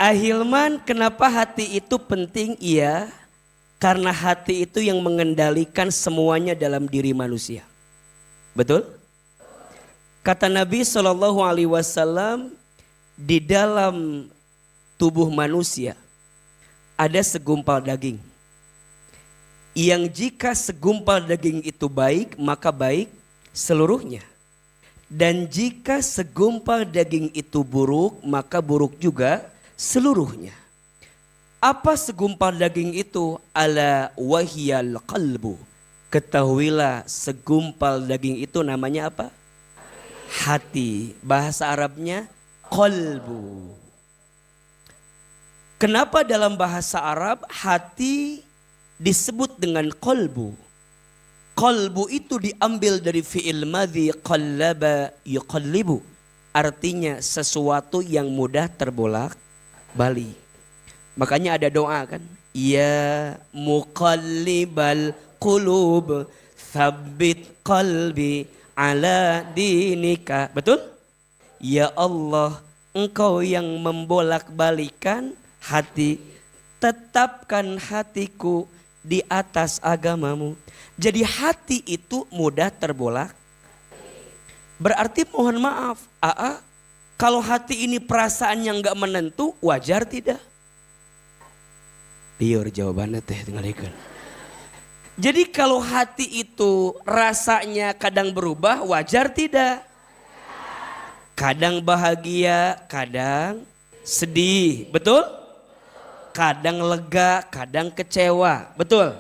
Ahilman, kenapa hati itu penting? Iya, karena hati itu yang mengendalikan semuanya dalam diri manusia. Betul? Kata Nabi SAW, di dalam tubuh manusia ada segumpal daging. Yang jika segumpal daging itu baik, maka baik seluruhnya. Dan jika segumpal daging itu buruk, maka buruk juga seluruhnya. Apa segumpal daging itu? Ala wahiyal qalbu. Ketahuilah segumpal daging itu namanya apa? Hati. Bahasa Arabnya qalbu. Kenapa dalam bahasa Arab hati disebut dengan qalbu? Qalbu itu diambil dari fi'il madhi qallaba yuqallibu. Artinya sesuatu yang mudah terbolak balik. Makanya ada doa kan? Ya muqallibal qulub tsabbit qalbi ala dinika. Betul? Ya Allah, Engkau yang membolak-balikan hati, tetapkan hatiku di atas agamamu. Jadi hati itu mudah terbolak. Berarti mohon maaf, kalau hati ini perasaan yang gak menentu, wajar tidak? Liur jawabannya teh tinggalkan. Jadi kalau hati itu rasanya kadang berubah, wajar tidak? Kadang bahagia, kadang sedih, betul? Kadang lega, kadang kecewa, betul?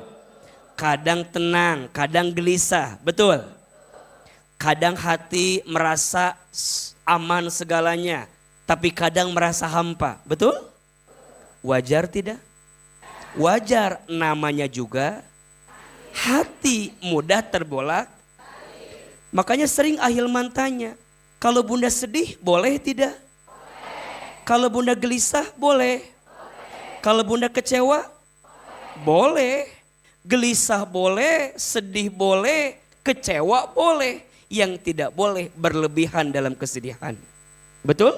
Kadang tenang, kadang gelisah, betul? Kadang hati merasa aman segalanya, tapi kadang merasa hampa, betul? Wajar tidak? Wajar, namanya juga hati mudah terbolak. Makanya sering Ahilman tanya, kalau bunda sedih boleh tidak? Kalau bunda gelisah boleh. Kalau bunda kecewa boleh. Gelisah boleh, sedih boleh, kecewa boleh. Yang tidak boleh berlebihan dalam kesedihan. Betul?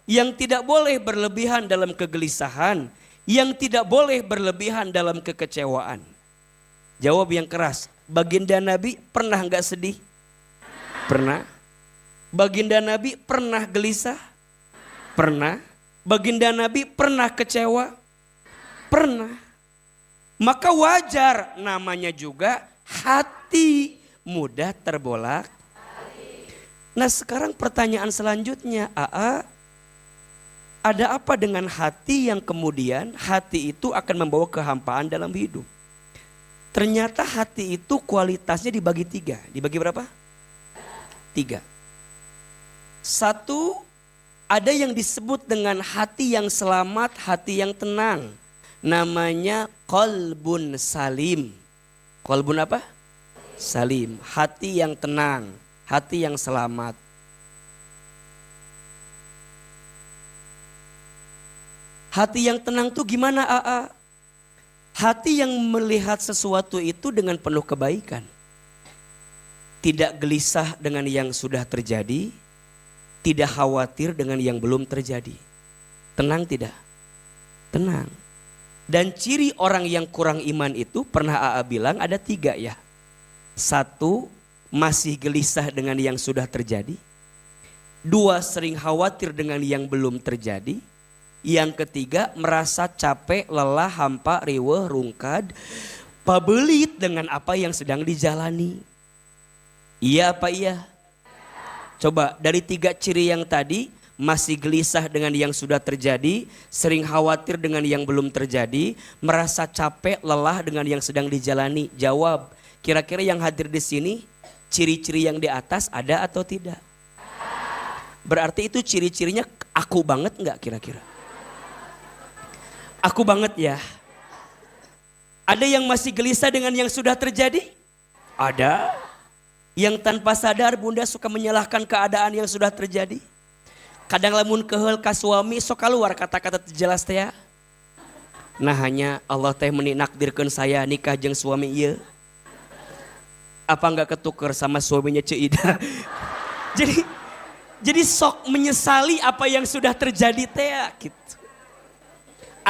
Yang tidak boleh berlebihan dalam kegelisahan. Yang tidak boleh berlebihan dalam kekecewaan. Jawab yang keras. Baginda Nabi pernah enggak sedih? Pernah. Baginda Nabi pernah gelisah? Pernah. Baginda Nabi pernah kecewa? Pernah. Maka wajar, namanya juga hati mudah terbolak. Nah sekarang pertanyaan selanjutnya, ada apa dengan hati yang kemudian hati itu akan membawa kehampaan dalam hidup? Ternyata hati itu kualitasnya dibagi 3. Dibagi berapa? 3. 1, ada yang disebut dengan hati yang selamat, hati yang tenang. Namanya qalbun salim. Qalbun apa? Salim. Hati yang tenang, hati yang selamat. Hati yang tenang tuh gimana Hati yang melihat sesuatu itu dengan penuh kebaikan. Tidak gelisah dengan yang sudah terjadi. Tidak khawatir dengan yang belum terjadi. Tenang tidak? Tenang. Dan ciri orang yang kurang iman itu pernah bilang ada 3 ya. 1, masih gelisah dengan yang sudah terjadi. 2, sering khawatir dengan yang belum terjadi. Yang ketiga, merasa capek, lelah, hampa, riweuh, rungkad, pabelit dengan apa yang sedang dijalani. Iya apa iya? Coba dari 3 ciri yang tadi, masih gelisah dengan yang sudah terjadi, sering khawatir dengan yang belum terjadi, merasa capek, lelah dengan yang sedang dijalani. Jawab, kira-kira yang hadir di sini, ciri-ciri yang di atas ada atau tidak? Berarti itu ciri-cirinya aku banget enggak kira-kira? Aku banget ya. Ada yang masih gelisah dengan yang sudah terjadi? Ada. Yang tanpa sadar bunda suka menyalahkan keadaan yang sudah terjadi. Kadang lamun keheul ka suami sok keluar kata-kata jelas teh ya. Nah hanya Allah teh menakdirkan saya nikah jeung suami ieu. Apa enggak ketuker sama suaminya Ceida? jadi sok menyesali apa yang sudah terjadi teh ya gitu.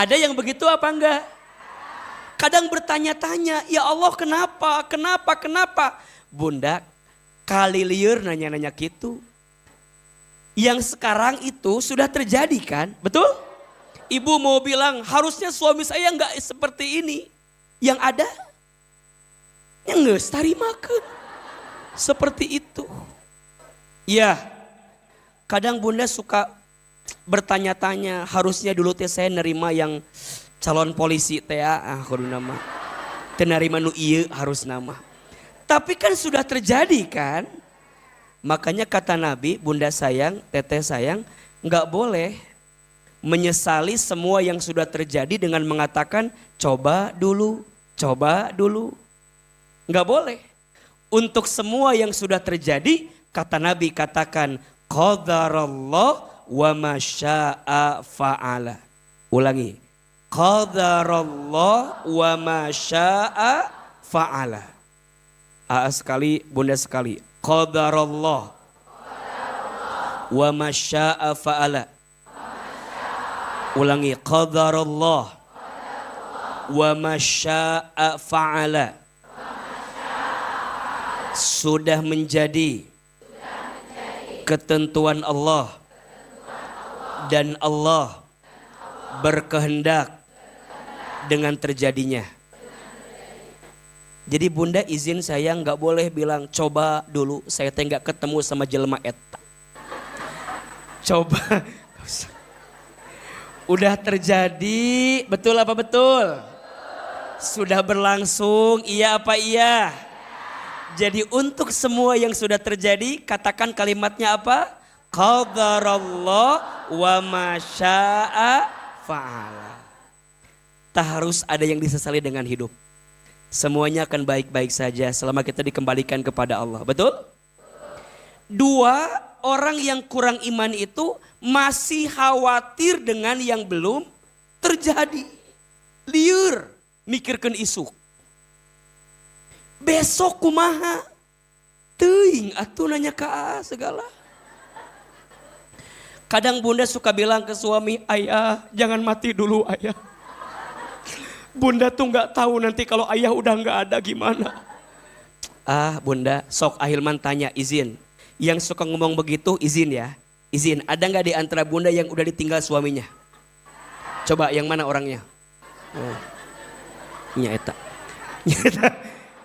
Ada yang begitu apa enggak? Kadang bertanya-tanya, ya Allah kenapa? Bunda, kali liur nanya-nanya gitu. Yang sekarang itu sudah terjadi kan? Betul? Ibu mau bilang harusnya suami saya enggak seperti ini. Yang ada, yang nges tarimakeun. Seperti itu. Ya, kadang bunda suka bertanya-tanya, harusnya dulu teh saya nerima yang calon polisi teh kudu nama. Teu narima nu ieu harus nama. Tapi kan sudah terjadi kan? Makanya kata Nabi, bunda sayang, teteh sayang, enggak boleh menyesali semua yang sudah terjadi dengan mengatakan coba dulu. Enggak boleh. Untuk semua yang sudah terjadi, kata Nabi katakan qadarallah wa masya'a fa'ala. Ulangi. Qadarallah wa masya'a fa'ala. Sekali, bunda sekali. Qadarallah wa masya'a fa'ala. Ulangi. Qadarallah wa masya'a fa'ala. Sudah menjadi ketentuan Allah dan Allah berkehendak dengan terjadinya. Jadi bunda izin saya nggak boleh bilang coba dulu saya teh nggak ketemu sama jelema eta. Coba. Udah terjadi, betul apa betul? Sudah berlangsung, iya apa iya? Jadi untuk semua yang sudah terjadi, katakan kalimatnya apa? Qadarallah wa masya'a fa'ala. Tak harus ada yang disesali dengan hidup. Semuanya akan baik-baik saja selama kita dikembalikan kepada Allah. Betul? Dua, orang yang kurang iman itu masih khawatir dengan yang belum terjadi. Liur, mikirkan isu. Besok kumaha? Teuing atuh nanya ka segala. Kadang bunda suka bilang ke suami, ayah jangan mati dulu ayah. Bunda tuh gak tahu nanti kalau ayah udah gak ada gimana. Bunda, sok Ahilman tanya izin. Yang suka ngomong begitu izin ya. Izin, ada gak di antara bunda yang udah ditinggal suaminya? Coba yang mana orangnya? Nyata.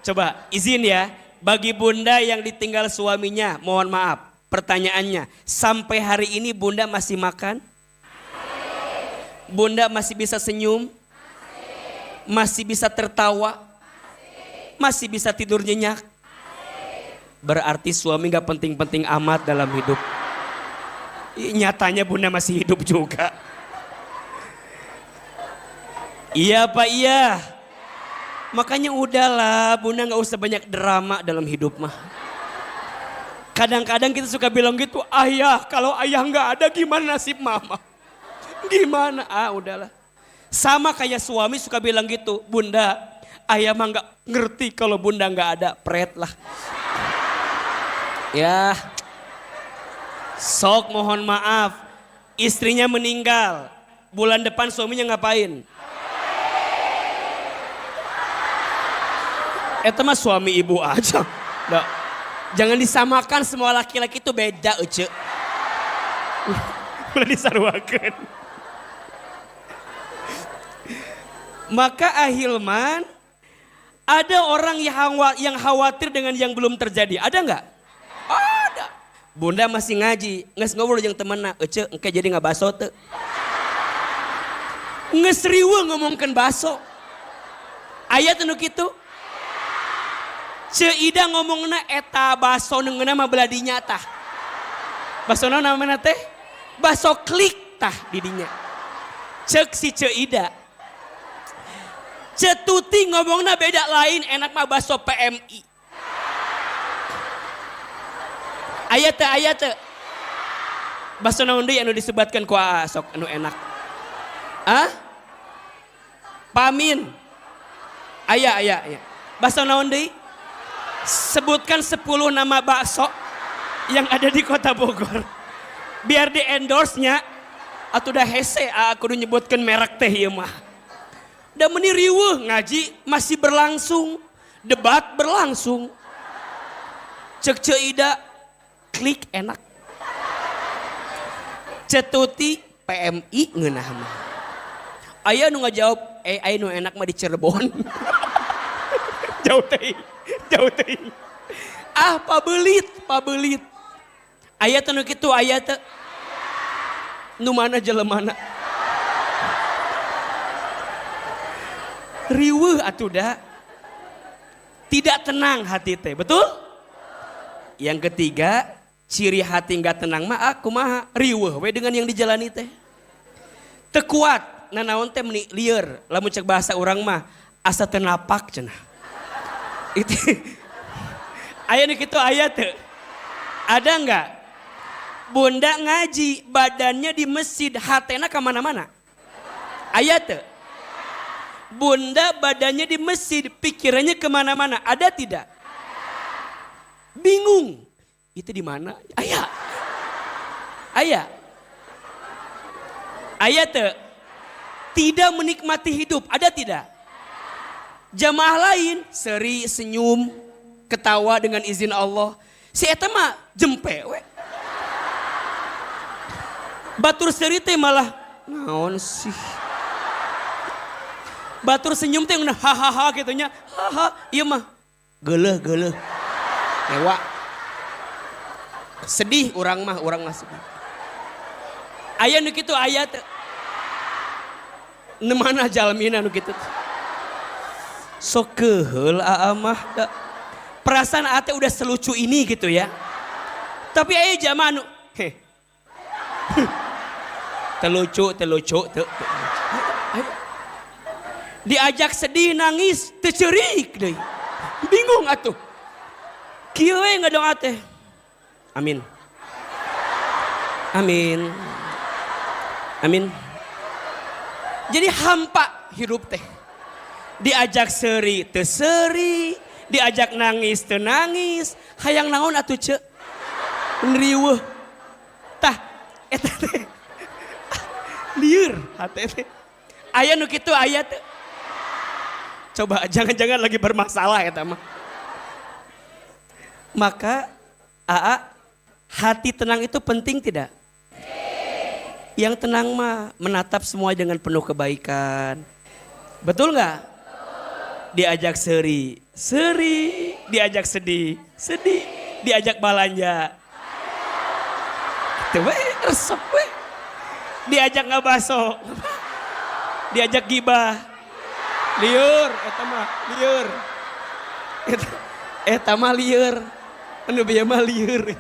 Coba izin ya. Bagi bunda yang ditinggal suaminya, mohon maaf. Pertanyaannya, sampai hari ini bunda masih makan? Bunda masih bisa senyum? Masih bisa tertawa? Masih bisa tidur nyenyak? Berarti suami gak penting-penting amat dalam hidup. Nyatanya bunda masih hidup juga. Iya Pak iya. Makanya udahlah bunda gak usah banyak drama dalam hidup mah. Kadang-kadang kita suka bilang gitu, ayah kalau ayah gak ada gimana nasib mama? Gimana? Udahlah. Sama kayak suami suka bilang gitu, bunda ayah mah gak ngerti kalau bunda gak ada, pret lah. Ya, sok mohon maaf, istrinya meninggal, bulan depan suaminya ngapain? Eta mah suami ibu aja. Nah, jangan disamakan semua laki-laki itu beda ece. Udah disaruakeun. Maka Ahilman, ada orang yang khawatir dengan yang belum terjadi. Ada nggak? Ada. Bunda masih ngaji, nges ngobrol yang temenna, ece engke jadi nggak baso tuh. Nges riweuh ngomongkeun baso. Aya teu nu kitu? Ce Ida ngomongna eta baso neungeuna mah beladinya tah. Baso naon namana teh? Baso klik tah di dinya. Cek si Ce Ida. Cetuti ngomongna beda lain, enak mah baso PMI. Ayat teh. Baso naon deui anu disebatkeun ku sok anu enak. Pamin. Aya. Baso naon deui? Sebutkan 10 nama bakso yang ada di Kota Bogor. Biar di endorse-nya. Atuh dah hese aku udah nyebutkan merek teh ieu mah. Da meni riweuh ngaji masih berlangsung, debat berlangsung. Cek Ida klik enak. Cetuti PMI ngeunah mah. Aya nu ngajawab, aya nu enak mah di Cirebon. Jauh teuing. Ah pabelit. Aya teh nu kitu aya teh. Nu mana jelemana? Riweuh atuh da. Tidak tenang hati teh, betul? Yang ketiga, ciri hati enggak tenang mah kumaha? Riweuh we dengan yang dijalani teh. Teu kuat, nanaon teh meni lieur, lamun cek bahasa urang mah asa teu napak cenah. Itu aya nu kitu aya teu? Ada enggak? Bunda ngaji, badannya di masjid, hatena kemana-mana. Aya teu? Bunda badannya di masjid, pikirannya kemana-mana. Ada tidak? Bingung. Itu di mana? Aya. Aya teu? Tidak menikmati hidup. Ada tidak? Jamaah lain seri, senyum, ketawa dengan izin Allah. Si eta mah jempe we. Batur seri teh malah naon sih? Batur senyum teh hahaha gitunya. Haha, ieu mah geuleuh. Ewa. Sedih urang mah sedih. Aya nu kitu aya teh. Nemana jalmina nu kitu. Sok keheul mah da. Perasaan ate udah selucu ini gitu ya. Tapi aya jamaah nu telucu. Diajak sedih nangis tecerik deui. Bingung atuh. Kieu we ngadong teh. Amin. Jadi hampa hirup teh. Diajak seri teu seri, diajak nangis teu nangis. Hayang naon atuh ceuk? Riweuh. Tah eta teh lieur hate teh. Aya nu kitu aya teh. Coba jangan-jangan lagi bermasalah eta mah. Maka hati tenang itu penting tidak? Yang tenang mah menatap semua dengan penuh kebaikan. Betul nggak? Diajak seri, diajak sedih, diajak balanja. Itu we resep we. Diajak ngabaso, diajak gibah, liur, eta mah liur, anu bieu mah liur.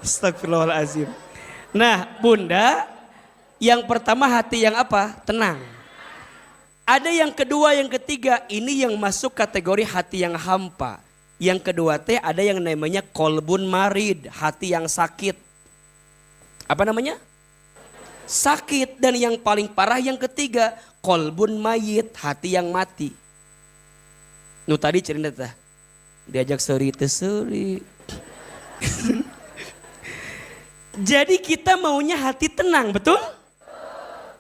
Astagfirullahalazim. Nah, Bunda, yang pertama hati yang apa? Tenang. Ada yang kedua, yang ketiga, ini yang masuk kategori hati yang hampa. Yang kedua teh ada yang namanya kolbun marid, hati yang sakit. Apa namanya? Sakit. Dan yang paling parah yang ketiga, kolbun mayit, hati yang mati. Nu tadi cerita teh, diajak seri teh seri. Jadi kita maunya hati tenang, betul?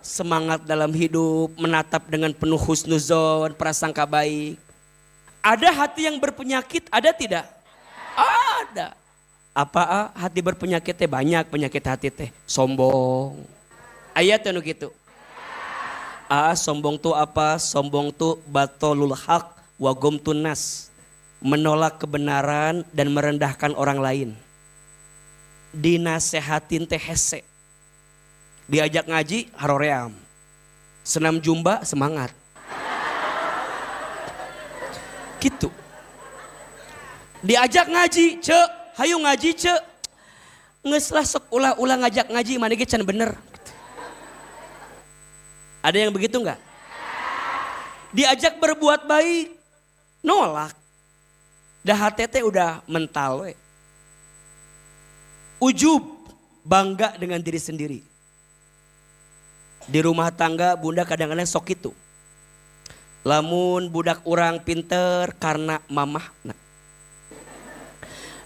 Semangat dalam hidup, menatap dengan penuh husnuzon, prasangka baik. Ada hati yang berpenyakit, ada tidak? Ada. Apa hati berpenyakit teh? Banyak penyakit hati teh. Sombong. Ayat anu gitu. Sombong tuh apa? Sombong tuh batolul haq wa gomtun nas. Menolak kebenaran dan merendahkan orang lain. Dinasehatin teh hese. Diajak ngaji haroream. Senam jumba semangat. Gitu. Diajak ngaji, cek, hayu ngaji cek. Ngeus lah sok ulah ngajak ngaji mana ge can bener. Ada yang begitu enggak? Diajak berbuat baik, nolak. Dah hati teh udah mental we. Ujub, bangga dengan diri sendiri. Di rumah tangga Bunda kadang-kadang sok itu. Lamun budak orang pinter karena mamah.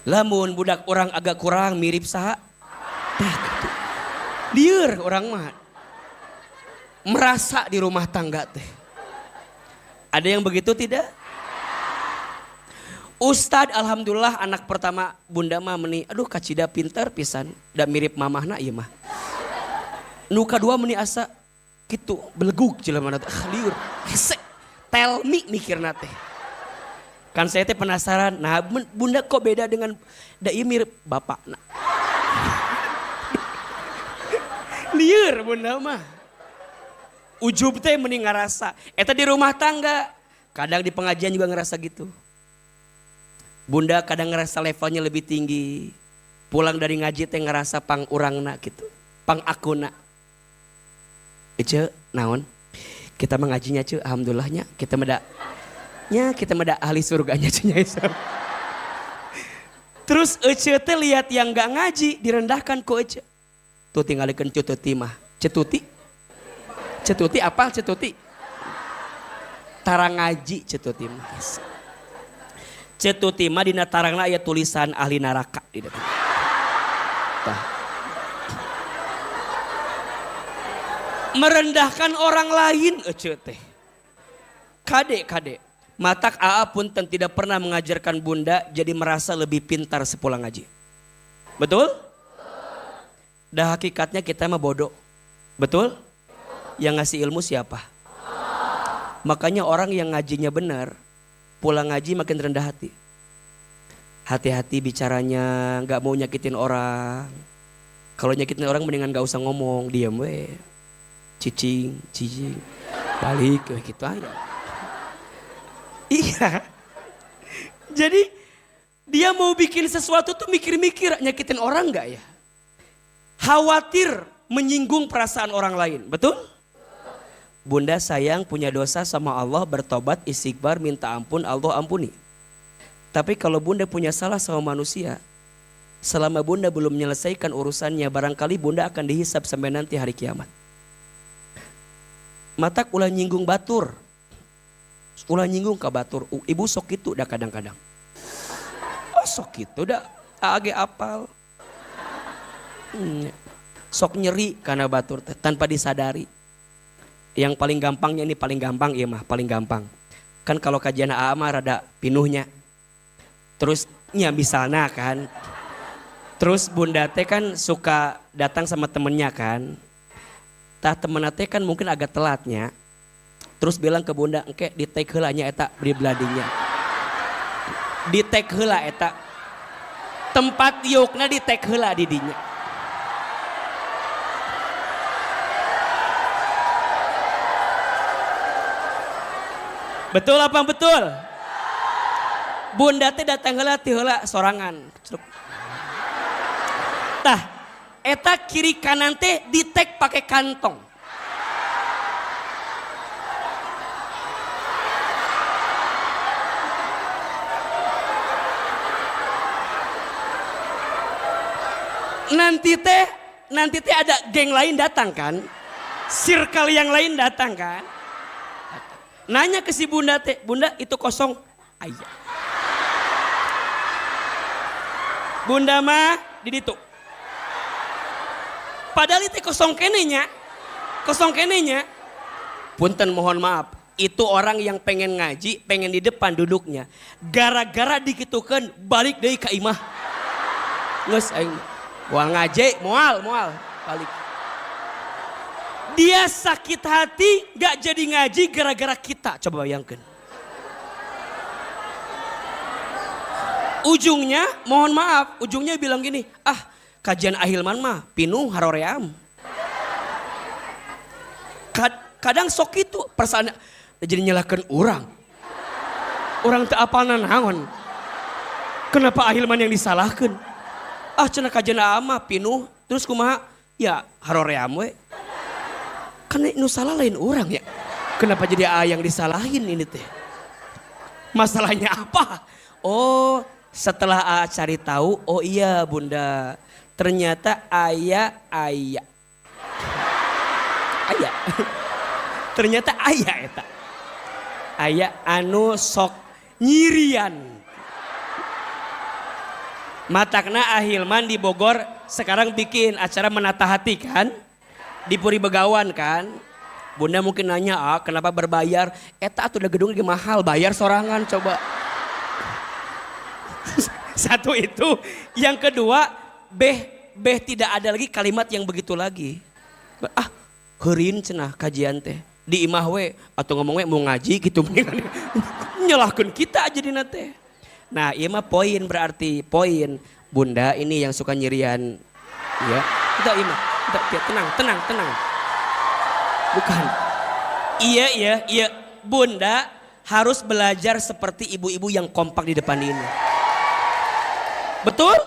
Lamun budak orang agak kurang mirip saha. Dah gitu. Lieur orang mah. Merasa di rumah tangga teh. Ada yang begitu tidak? Ustad alhamdulillah anak pertama bunda mah meni, aduh kacida pinter pisan, da mirip mamahna ieu mah. Nu kadua meni asa kitu belegug jelema teh, lieur. Hese, tell me mikirna teh. Kan saya teh penasaran, nah bunda kok beda dengan da ieu mirip bapakna. Lieur bunda mah. Ujub teh mending ngerasa. Eta di rumah tangga. Kadang di pengajian juga ngerasa gitu. Bunda kadang ngerasa levelnya lebih tinggi. Pulang dari ngaji teh ngerasa pang urangna gitu. Pang akuna. Ece naon? Kita mengajinya ce, alhamdulillahnya. Kita meda ahli surganya cenah. Terus Ece teh lihat yang gak ngaji direndahkan ku Ece. Tuh tinggalikeun Cututi mah. Cetuti apa Cetuti? Tarang ngaji Cetuti mah. Cetuti mah dina tarangna aya tulisan ahli neraka di depan. Tah. Merendahkan orang lain ece teh. Kade. Matak Aa pun tidak pernah mengajarkan bunda jadi merasa lebih pintar sepulang ngaji. Betul? Dah hakikatnya kita mah bodoh. Betul? Yang ngasih ilmu siapa? Makanya orang yang ngajinya benar, pulang ngaji makin rendah hati. Hati-hati bicaranya, gak mau nyakitin orang. Kalau nyakitin orang mendingan gak usah ngomong, diam we. Cicing, balik gitu aja. Iya. Jadi dia mau bikin sesuatu tuh mikir-mikir nyakitin orang gak ya? Khawatir menyinggung perasaan orang lain, betul? Bunda sayang punya dosa sama Allah, bertobat, istighfar, minta ampun, Allah ampuni. Tapi kalau bunda punya salah sama manusia, selama bunda belum menyelesaikan urusannya, barangkali bunda akan dihisab sampai nanti hari kiamat. Matak ulah nyinggung batur, ulah nyinggung ke batur, ibu sok itu dah kadang-kadang. Oh sok itu dah, age apal. Sok nyeri karena batur tanpa disadari. Yang paling gampangnya ini paling gampang iya mah, paling gampang. Kan kalau kajian AA mah rada pinuhnya. Terus ya misalnya kan. Terus bunda teh kan suka datang sama temennya kan. Tah temennya teh kan mungkin agak telatnya. Terus bilang ke bunda, engke di take heula nya eta beri beladinya. Di take heula eta. Tempat yukna di take heula di dinya. Betul apa betul? Bunda teh datang heula ti heula sorangan. Tah, eta kiri kanan teh ditek pakai kantong. Nanti teh ada geng lain datang kan? Circle yang lain datang kan? Nanya ke si bunda teh, bunda itu kosong? Aya. Bunda mah di ditu. Padahal itu kosong kenenya. Punten mohon maaf, itu orang yang pengen ngaji, pengen di depan duduknya. Gara-gara dikitukeun balik deui ka imah. Geus aing moal ngaji, moal balik. Dia sakit hati gak jadi ngaji gara-gara kita. Coba bayangkan. Ujungnya mohon maaf. Ujungnya bilang gini. Ah kajian Ahilman mah pinuh haroream. Kadang sok itu perasaan jadi nyalahkan orang. Orang tak apa naon. Kenapa Ahilman yang disalahkan? Ah cenah kajian ama pinuh. Terus kumaha? Ya haroream we. Karena nu salah lain orang ya. Kenapa jadi yang disalahin ini teh? Masalahnya apa? Oh setelah cari tahu, oh iya bunda. Ternyata ayah. Ternyata ayah eta. Ayah anu sok nyirian. Matakna Ahilman di Bogor sekarang bikin acara menata hati kan? Di Puri Begawan kan. Bunda mungkin nanya, kenapa berbayar? Eta atuh udah gedung lagi mahal, bayar sorangan coba. Satu itu. Yang kedua, beh tidak ada lagi kalimat yang begitu lagi. Heureun cenah kajian teh. Di imah we atau ngomong we mau ngaji gitu. Nyalahkeun kita aja dina teh. Nah, ieu mah poin berarti poin. Bunda ini yang suka nyirian. Ya. Kita imah. Tenang. Bukan. Iya. Bunda harus belajar seperti ibu-ibu yang kompak di depan ini. Betul?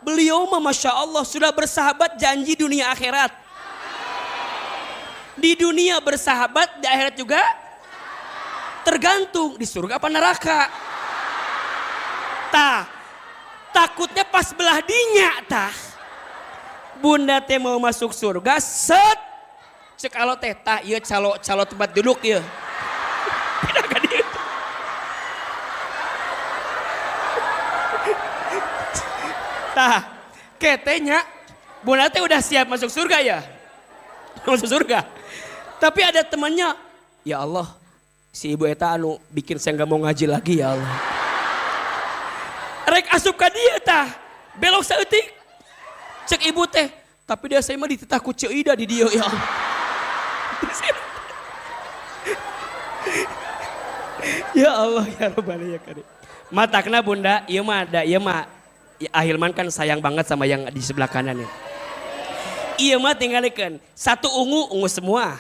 Beliau mah Masya Allah sudah bersahabat janji dunia akhirat. Di dunia bersahabat, di akhirat juga tergantung di surga apa neraka. Takutnya pas belah dinya Bunda teh mau masuk surga, set cek alo teh ieu calo tempat duduk ieu. Pindah ka dieu. Ketenya Bunda teh udah siap masuk surga ya. Masuk surga. Tapi ada temannya, ya Allah, si ibu eta anu bikin saya nggak mau ngaji lagi ya Allah. Rek asup ka dieu belok saeutik. Cek ibu teh, tapi dia saya mah dititah ku Ceuida di dieu ya Allah. Ya Allah ya Rabbana ya Karim. Matakna Bunda, ieu mah Ahilman kan sayang banget sama yang di sebelah kanan ya. Ieu mah tinggalikeun satu ungu semua.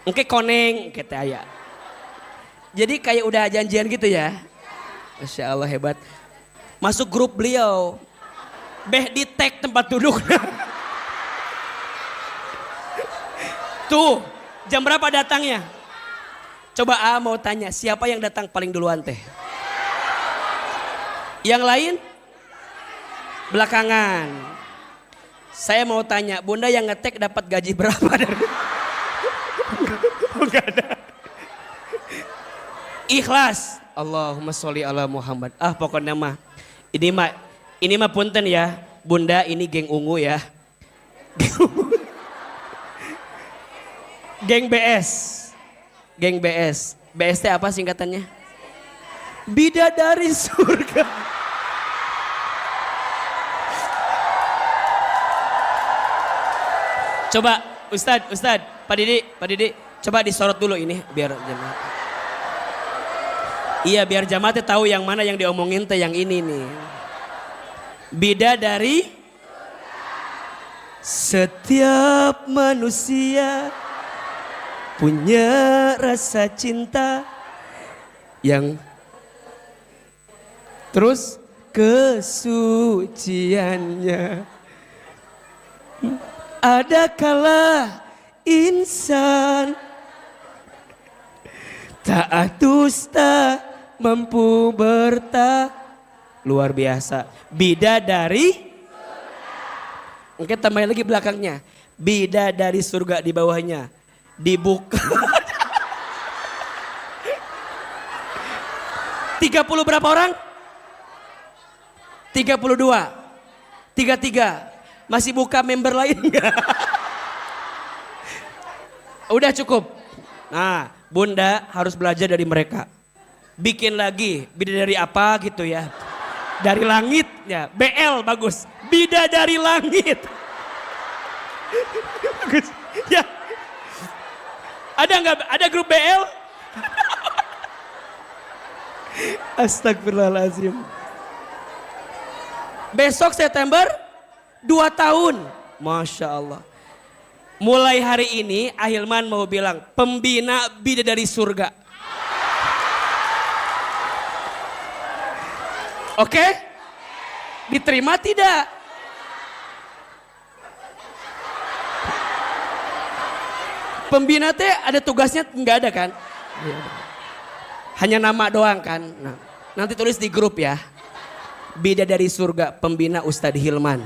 Engke koneng kita aya. Jadi kayak udah janjian gitu ya. Masya Allah hebat. Masuk grup beliau. Beh di tag tempat duduk. Tuh, jam berapa datangnya? Coba mau tanya, siapa yang datang paling duluan teh? Yang lain? Belakangan. Saya mau tanya, Bunda yang ngetek dapat gaji berapa dari? Enggak ada. Ikhlas. Allahumma sholli ala Muhammad. Pokoknya mah ini mah punten ya. Bunda ini geng ungu ya. Geng BS. Geng BS. BS apa singkatannya? Bidadari surga. Coba Ustad, Pak Didi, coba disorot dulu ini biar jemaah. Iya biar jemaah tahu yang mana yang diomongin teh yang ini nih. Bidadari setiap manusia punya rasa cinta yang terus kesuciannya. Ada kala insan tak dusta mampu luar biasa. Bidadari, mungkin tambahin lagi belakangnya. Bidadari surga di bawahnya dibuka. 30 berapa orang? 32, 33. Masih buka member lain enggak? Udah cukup. Nah, Bunda harus belajar dari mereka. Bikin lagi bidadari apa gitu ya. Dari langit ya, BL bagus. Bidadari langit. Bagus. Ya. Ada enggak? Ada grup BL? Astagfirullahaladzim. Besok September 2 tahun. Masya Allah. Mulai hari ini Ahilman mau bilang pembina bidadari surga. Oke? Diterima tidak? Pembina teh ada tugasnya enggak ada kan? Hanya nama doang kan? Nah, nanti tulis di grup ya. Bidadari surga pembina Ustadz Hilman.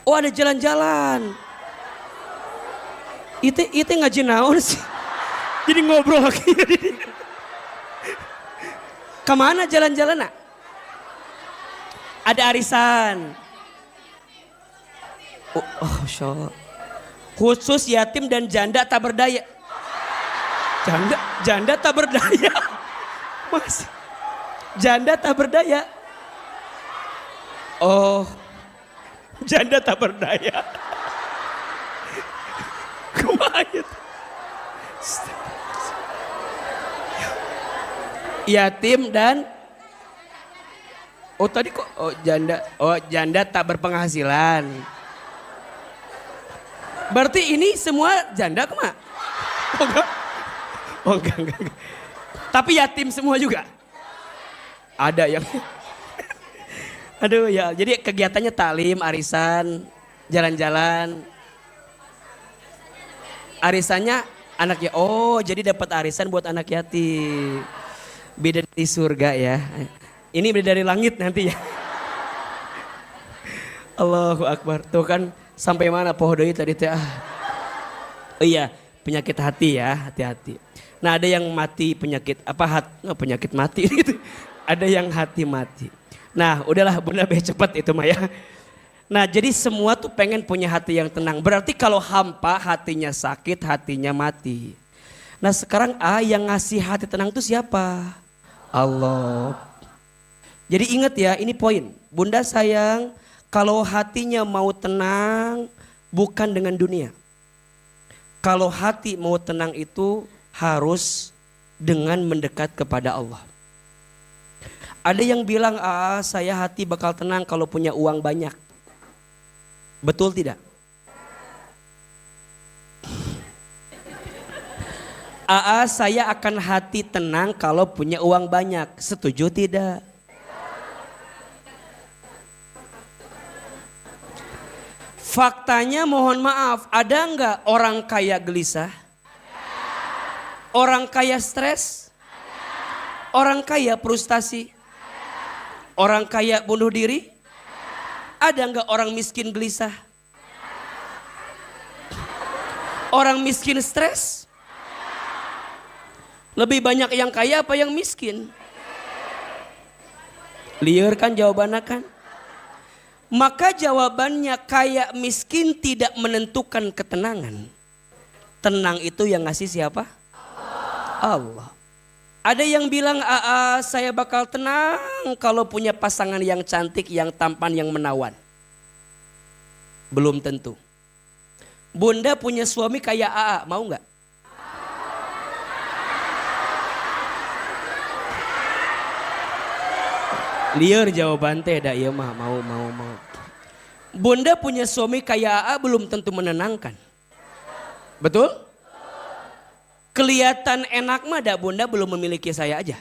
Oh ada jalan-jalan. Itu ngaji naon sih? Jadi ngobrol lagi. Kemana jalan-jalan nak? Ada arisan. Masya Allah. Khusus yatim dan janda tak berdaya. Janda tak berdaya. Mas, janda tak berdaya. Oh, janda tak berdaya. Kumaha gitu. Yatim dan tadi kok janda tak berpenghasilan. Berarti ini semua janda kemana? Enggak. Tapi yatim semua juga. Ada yang aduh ya, jadi kegiatannya taklim, arisan, jalan-jalan. Arisannya anak ya. Jadi dapat arisan buat anak yatim. Beda dari surga ya. Ini beda dari langit nanti ya. Allahu Akbar. Tuh kan sampai mana poho deui tadi teh. Oh iya, penyakit hati ya, hati-hati. Nah, ada yang mati penyakit penyakit mati gitu. Ada yang hati mati. Nah, udahlah Bunda cepat itu mah ya. Nah, jadi semua tuh pengen punya hati yang tenang. Berarti kalau hampa hatinya sakit, hatinya mati. Nah, sekarang yang ngasih hati tenang itu siapa? Allah. Jadi ingat ya, ini poin. Bunda sayang, kalau hatinya mau tenang bukan dengan dunia. Kalau hati mau tenang itu harus dengan mendekat kepada Allah. Ada yang bilang, saya hati bakal tenang kalau punya uang banyak. Betul tidak? Saya akan hati tenang kalau punya uang banyak. Setuju tidak? Faktanya mohon maaf, ada enggak orang kaya gelisah? Orang kaya stres? Orang kaya frustasi? Orang kaya bunuh diri? Ada enggak orang miskin gelisah? Orang miskin stres? Lebih banyak yang kaya apa yang miskin? Liar kan jawabannya kan? Maka jawabannya kaya miskin tidak menentukan ketenangan. Tenang itu yang ngasih siapa? Allah. Ada yang bilang saya bakal tenang kalau punya pasangan yang cantik, yang tampan, yang menawan. Belum tentu. Bunda punya suami kayak mau nggak? Liar jawaban teh dah, iya mah mau. Bunda punya suami kayak belum tentu menenangkan. Betul? Kelihatan enak mah dah, Bunda belum memiliki saya aja.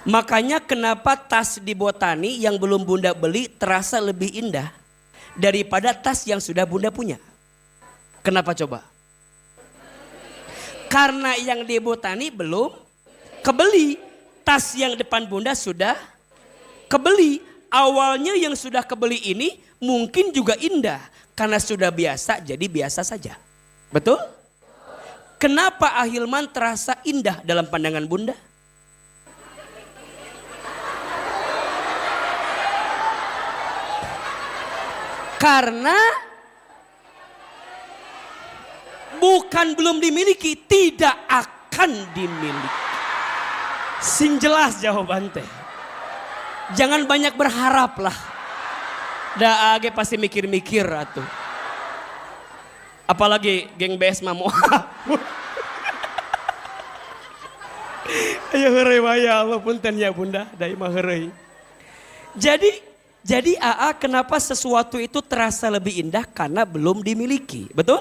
Makanya kenapa tas di Botani yang belum Bunda beli terasa lebih indah daripada tas yang sudah Bunda punya. Kenapa coba? Karena yang di Botani belum kebeli. Tas yang depan Bunda sudah kebeli. Awalnya yang sudah kebeli ini mungkin juga indah. Karena sudah biasa jadi biasa saja. Betul? Kenapa Ahilman terasa indah dalam pandangan Bunda? Karena bukan belum dimiliki, tidak akan dimiliki. Sing jelas jawaban teh. Jangan banyak berharap lah. Da age pasti mikir-mikir atuh. Apalagi geng BS mah moal. Ayo heureuy wae ya Allah punten ya Bunda, dai mah heureuy. Jadi kenapa sesuatu itu terasa lebih indah karena belum dimiliki, betul?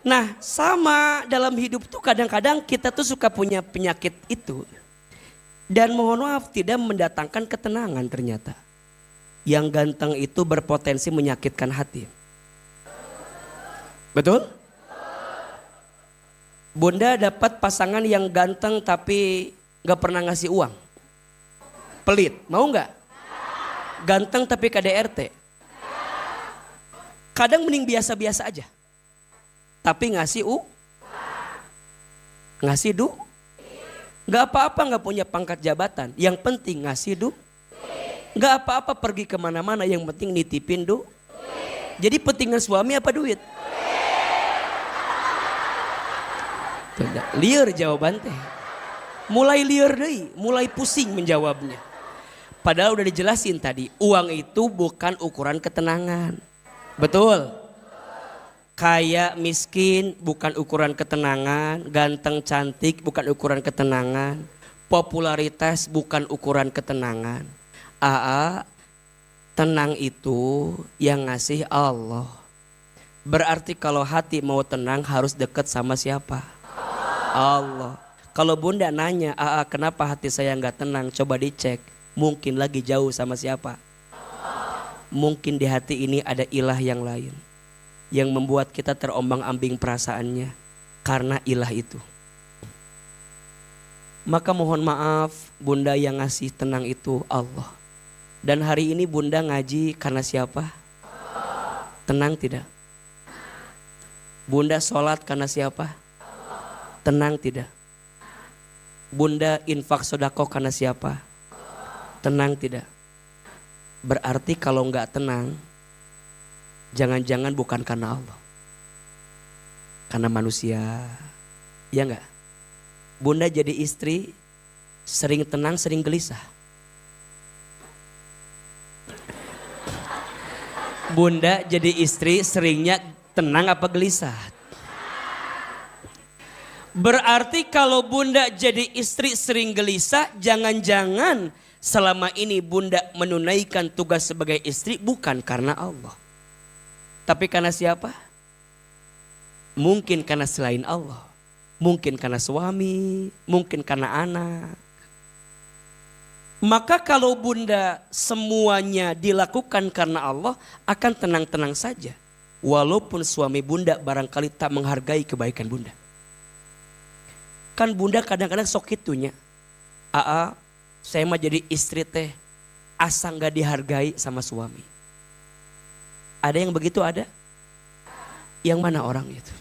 Nah sama dalam hidup tuh kadang-kadang kita tuh suka punya penyakit itu. Dan mohon maaf tidak mendatangkan ketenangan ternyata. Yang ganteng itu berpotensi menyakitkan hati. Betul? Bunda dapat pasangan yang ganteng tapi gak pernah ngasih uang. Pelit, mau gak? Ganteng tapi KDRT. Kadang mending biasa-biasa aja. Tapi ngasih ngasih gak apa-apa gak punya pangkat jabatan. Yang penting ngasih gak apa-apa pergi kemana-mana, yang penting nitipin Jadi pentingan suami apa duit? Liar jawaban teh. Mulai liar deh, mulai pusing menjawabnya. Padahal udah dijelasin tadi, uang itu bukan ukuran ketenangan. Betul? Kaya miskin bukan ukuran ketenangan, ganteng cantik bukan ukuran ketenangan, popularitas bukan ukuran ketenangan. Tenang itu yang ngasih Allah. Berarti kalau hati mau tenang harus dekat sama siapa? Allah. Kalau bunda nanya, kenapa hati saya nggak tenang? Coba dicek. Mungkin lagi jauh sama siapa? Mungkin di hati ini ada ilah yang lain yang membuat kita terombang-ambing perasaannya karena ilah itu. Maka mohon maaf, bunda yang ngasih tenang itu Allah. Dan hari ini bunda ngaji karena siapa? Tenang tidak? Bunda sholat karena siapa? Tenang tidak? Bunda infak sodako karena siapa? Tenang tidak? Berarti kalau nggak tenang, jangan-jangan bukan karena Allah, karena manusia, ya nggak? Bunda jadi istri sering tenang, sering gelisah. Bunda jadi istri seringnya tenang apa gelisah? Berarti kalau bunda jadi istri sering gelisah, jangan-jangan selama ini bunda menunaikan tugas sebagai istri bukan karena Allah. Tapi karena siapa? Mungkin karena selain Allah. Mungkin karena suami, mungkin karena anak. Maka kalau bunda semuanya dilakukan karena Allah, akan tenang-tenang saja. Walaupun suami bunda barangkali tak menghargai kebaikan bunda. Kan bunda kadang-kadang sok itunya. Saya mah jadi istri teh asa gak dihargai sama suami. Ada yang begitu ada? Yang mana orang itu?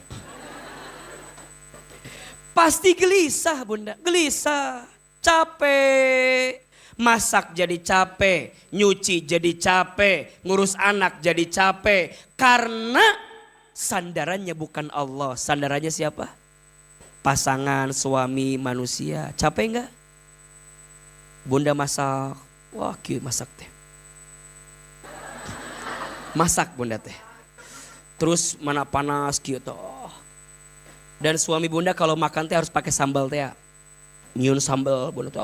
Pasti gelisah bunda, gelisah, capek. Masak jadi capek, nyuci jadi capek, ngurus anak jadi capek. Karena sandarannya bukan Allah, sandarannya siapa? Pasangan, suami, manusia. Capek enggak? Bunda masak, wah kieu masak teh. Masak bunda teh. Terus mana panas kieu teh. Dan suami bunda kalau makan teh harus pakai sambal teh ya. Nyieun sambal bunda teh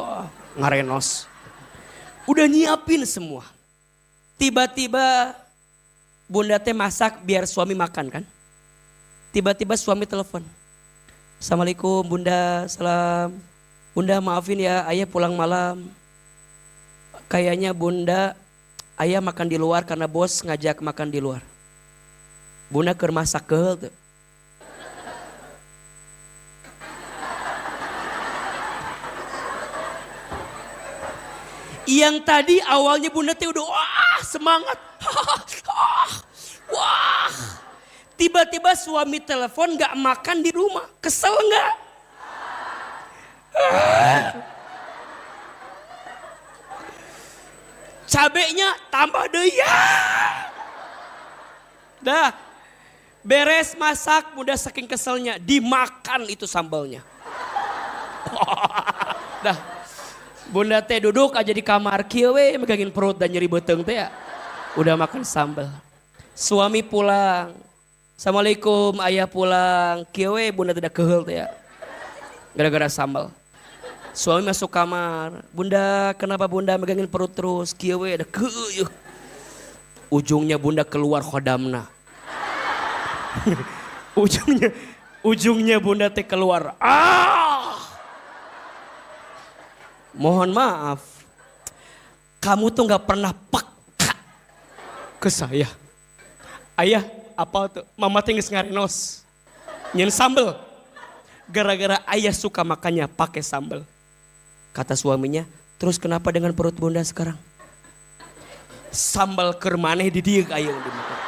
ngarenos. Udah nyiapin semua. Tiba-tiba bunda teh masak biar suami makan kan. Tiba-tiba suami telepon. Assalamualaikum bunda, salam. Bunda maafin ya, ayah pulang malam. Kayaknya bunda, ayah makan di luar karena bos ngajak makan di luar. Bunda keur masak keul tuh. Yang tadi awalnya bunda teh udah wah semangat. Wah. Tiba-tiba suami telepon gak makan di rumah. Kesel gak? Cabenya tambah deh ya. Dah. Beres masak bunda saking keselnya. Dimakan itu sambalnya. Dah. Bunda teh duduk aja di kamar kieu we megangin perut dan nyeri beuteung teh ya. Udah makan sambal. Suami pulang. Assalamualaikum, ayah pulang. Kieu we bunda tidak keheul teh ya. Gara-gara sambal. Suami masuk kamar. Bunda, kenapa bunda megangin perut terus? Kieu we da keuyeuh. Ujungnya bunda keluar khodamna. ujungnya bunda teh keluar. Mohon maaf, kamu tuh gak pernah peka ke saya. Ayah, apa tuh? Mama teh geus ngarenos. Nyen sambel. Gara-gara ayah suka makannya pakai sambel. Kata suaminya, terus kenapa dengan perut bunda sekarang? Sambal keur maneh di dieu aya dimakan.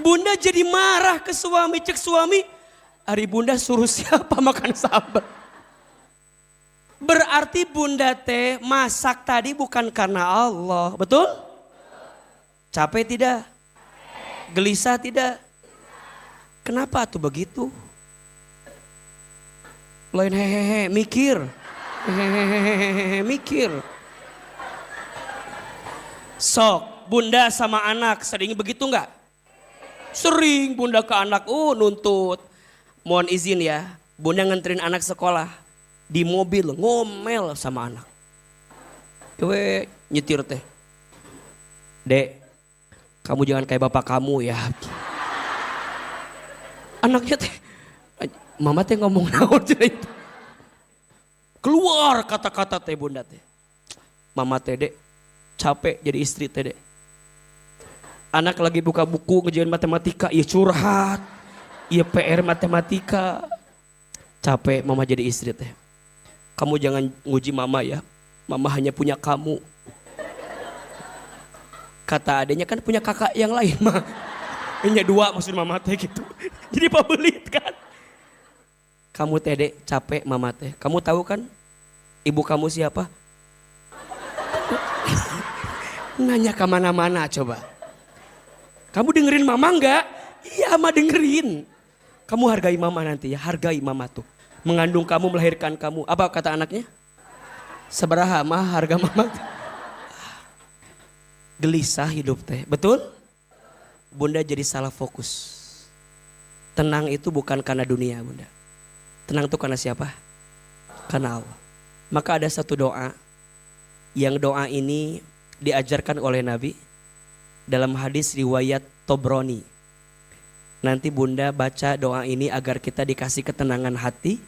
Bunda jadi marah ke suami, cek suami, ari bunda suruh siapa makan sambal? Berarti bunda teh masak tadi bukan karena Allah, betul? Capek tidak? Gelisah tidak? Kenapa tuh begitu? Lain hehehe, mikir. Hehehe, mikir. Sok, bunda sama anak sering begitu enggak? Sering bunda ke anak, nuntut. Mohon izin ya, bunda nganterin anak sekolah. Di mobil ngomel sama anak. Ewe nyetir teh. Dek, kamu jangan kayak bapak kamu ya. Anaknya teh, mama teh ngomong naon itu. Keluar kata-kata teh bunda teh. Mama teh dek, capek jadi istri teh dek. Anak lagi buka buku ngerjain matematika, iya curhat. Iya PR matematika. Capek mama jadi istri teh. Kamu jangan nguji mama ya. Mama hanya punya kamu. Kata adanya kan punya kakak yang lain mah. Punya dua maksud mama teh gitu. Jadi pabelit kan. Kamu teh dek capek mama teh. Kamu tahu kan ibu kamu siapa? Nanya kemana-mana coba. Kamu dengerin mama enggak? Iya mah dengerin. Kamu hargai mama nanti ya. Hargai mama tuh. Mengandung kamu, melahirkan kamu. Apa kata anaknya? Seberaha mah harga mama. Gelisah hidup teh. Betul? Bunda jadi salah fokus. Tenang itu bukan karena dunia bunda. Tenang itu karena siapa? Karena Allah. Maka ada satu doa. Yang doa ini diajarkan oleh Nabi. Dalam hadis riwayat Tobroni. Nanti bunda baca doa ini agar kita dikasih ketenangan hati.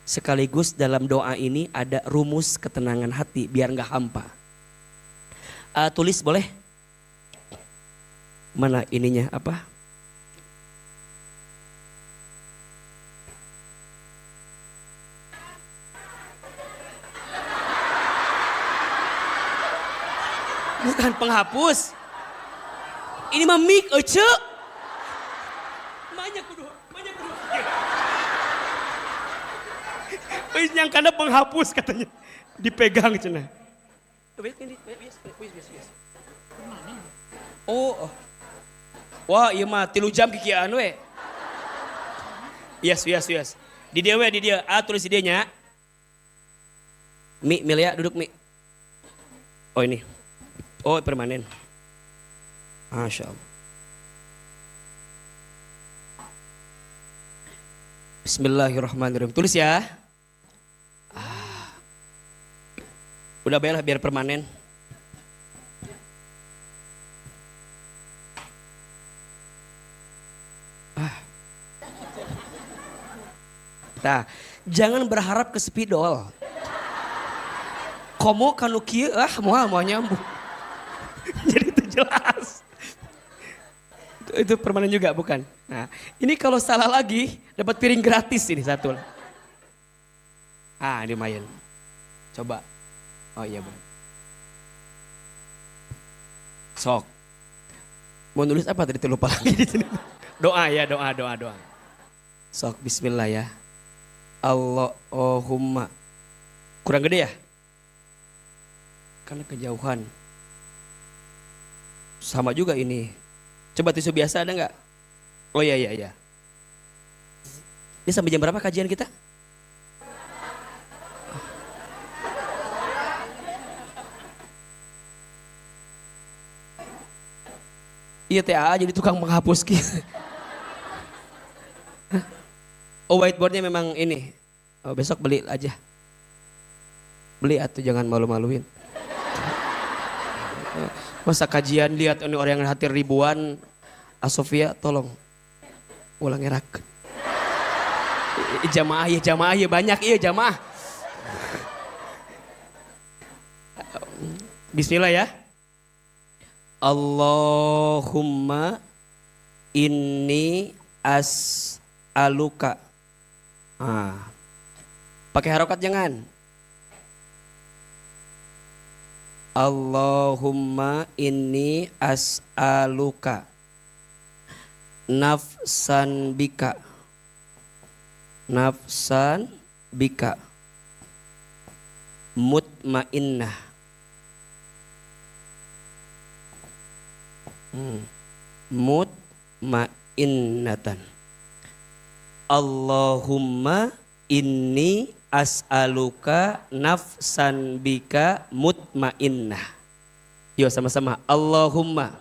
Sekaligus dalam doa ini ada rumus ketenangan hati biar gak hampa. Tulis boleh? Mana ininya apa? Bukan penghapus. Ini mah mic ece. Banyak kudu. Yang karena penghapus katanya. Dipegang cenah. Oh. Wah, iya mah 3 jam kikian we. Yes. Di dia we, di dia. Tulis di dia nya. Mi, Milia duduk Mi. Oh ini. Oh permanen. Masya Allah. Bismillahirrahmanirrahim. Tulis ya. Udah bayar biar permanen. Nah, jangan berharap ke spidol. Komo kanu kieu moal nyambung. Jadi itu jelas. Itu permanen juga bukan? Nah, ini kalau salah lagi dapat piring gratis ini satu. Ini lumayan. Coba. Oh iya benar. Sok. Mau nulis apa tadi lupa lagi di sini. Doa ya, doa. Sok bismillah ya. Allahumma. Kurang gede ya? Karena kejauhan. Sama juga ini. Coba tisu biasa ada nggak? Oh iya. Ini sampai jam berapa kajian kita? Iya TA jadi tukang menghapus gitu. Oh whiteboardnya memang ini. Oh, besok beli aja. Beli atau jangan malu-maluin. Masa kajian lihat ini orang yang hadir ribuan. Asofia tolong ulang erak. Jamaah ya banyak jamaah. Bismillah ya. Allahumma inni as'aluka. Pakai harokat jangan. Allahumma inni as'aluka nafsan bika mutmainnah Mutmainnatan. Allahumma inni as'aluka nafsan bika mutmainnah. Yuk sama-sama. Allahumma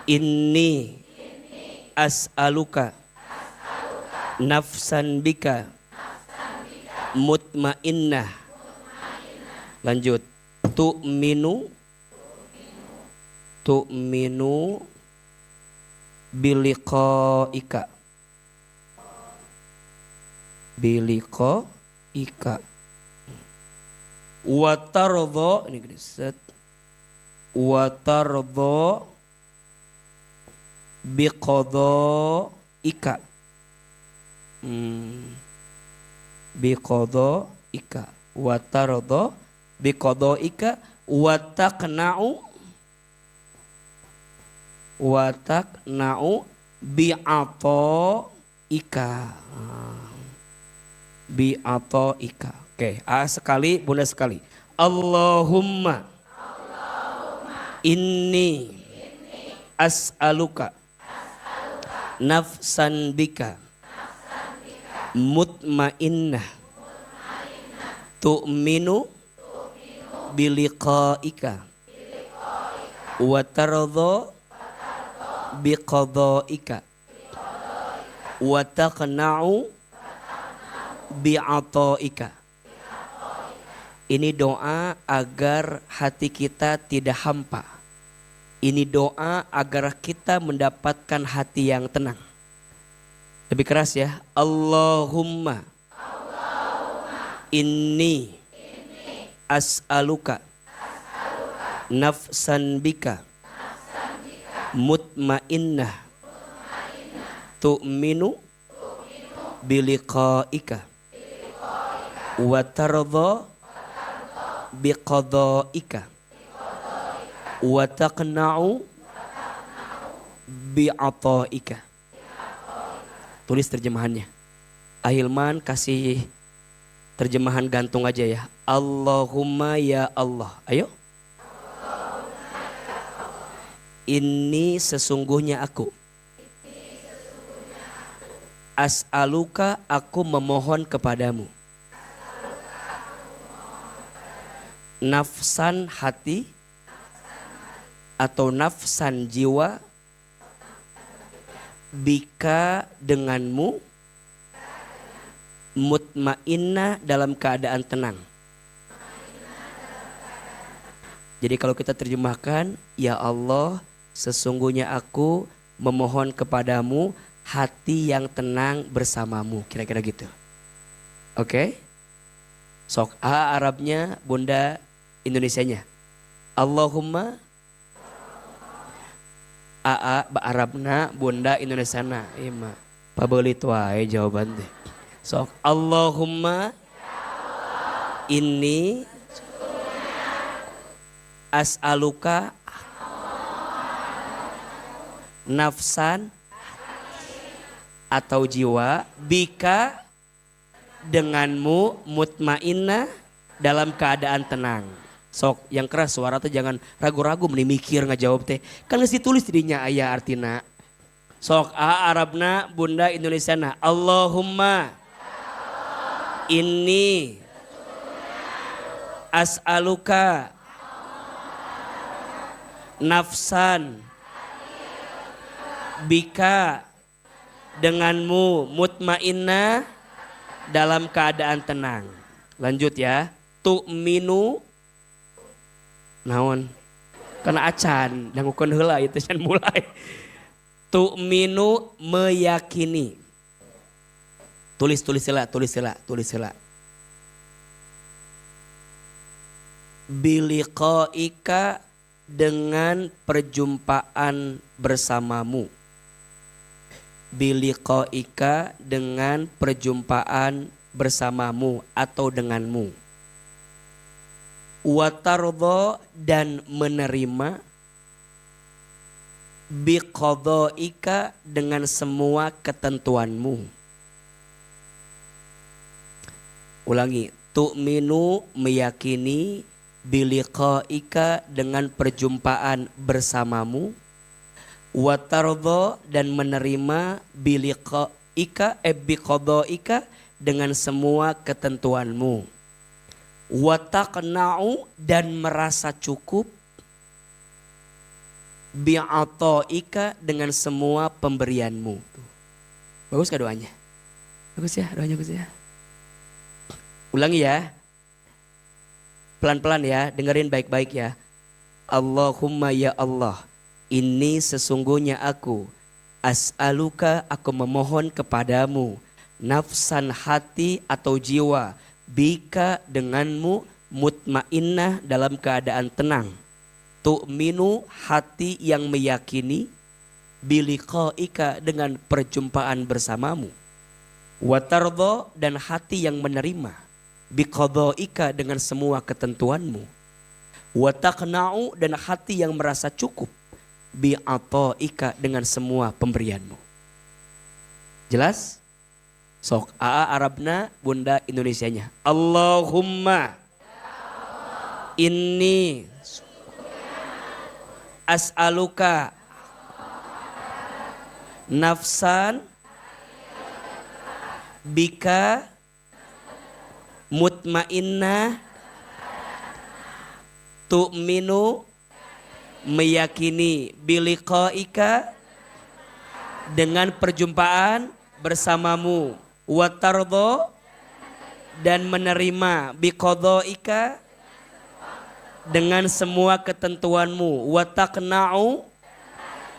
inni as'aluka nafsan bika mutmainnah. Lanjut. Tu'minu biliqaika watardo, ini gede set, watardo biqadaika, biqadaika, watardo biqadaika, watakna'u bi'ataika. Bi'ataika. Oke, A sekali, Bunda sekali. Allahumma inni as'aluka nafsan bika mutmainnah tu'minu biliqaika wa tardha biqadaika wa taqna'u bi'ataika. Ini doa agar hati kita tidak hampa. Ini doa agar kita mendapatkan hati yang tenang. Lebih keras ya. Allahumma inni as'aluka nafsan bika mutmainnah tu'minu biliqaika wa tardha biqadaika wa taqna'u bi'ataika. Tulis terjemahannya. Ahilman kasih terjemahan gantung aja ya. Allahumma ya Allah. Ayo. Ini sesungguhnya aku. As'aluka, aku memohon kepadamu. Nafsan hati atau nafsan jiwa, bika denganmu, mutmainnah dalam keadaan tenang. Jadi kalau kita terjemahkan, ya Allah, sesungguhnya aku memohon kepadamu hati yang tenang bersamamu. Kira-kira gitu. Oke? Sok A Arabnya, Bunda Indonesianya. Allahumma A Arabna, Bunda Indonesiana. Ima. Pabelit wae jawaban teh. Sok Allahumma inni as'aluka nafsan atau jiwa bika denganmu mutmainnah dalam keadaan tenang. Sok yang keras suara tuh jangan ragu-ragu meni mikir ngajawab teh. Kan geus ditulis didinya aya artina. Sok A Arabna, Bunda Indonesiana. Allahumma inni as'aluka nafsan bika denganmu mutmainnah dalam keadaan tenang. Lanjut ya. Tu'minu naon? Karena acan dangukeun heula itu can mulai. Tu'minu meyakini. Tulis heula. Biliqaika dengan perjumpaan bersamamu. Biliqaika dengan perjumpaan bersamamu atau denganmu. Watardha dan menerima. Biqadaika dengan semua ketentuanmu. Ulangi. Tu'minu meyakini biliqaika dengan perjumpaan bersamamu, wa tardha dan menerima biqadaika dengan semua ketentuanmu, wa taqna'u dan merasa cukup bi'ataika dengan semua pemberianmu. Bagus gak doanya? Bagus ya, doanya bagus ya. Ulangi ya. Pelan-pelan ya, dengerin baik-baik ya. Allahumma ya Allah, ini sesungguhnya aku as'aluka, aku memohon kepadamu, nafsan hati atau jiwa, bika denganmu, mutmainnah dalam keadaan tenang, tu'minu hati yang meyakini, biliqaika dengan perjumpaan bersamamu, watardha dan hati yang menerima, biqadaika dengan semua ketentuanmu, wataqna'u dan hati yang merasa cukup, bi'ataika dengan semua pemberianmu. Jelas? Sok Aa Arabna, Bunda Indonesianya. Allahumma inni as'aluka nafsan bika mutmainnah tu'minu meyakini biliqaika dengan perjumpaan bersamamu, wa tardha dan menerima biqadaika dengan semua ketentuanmu, wa taqna'u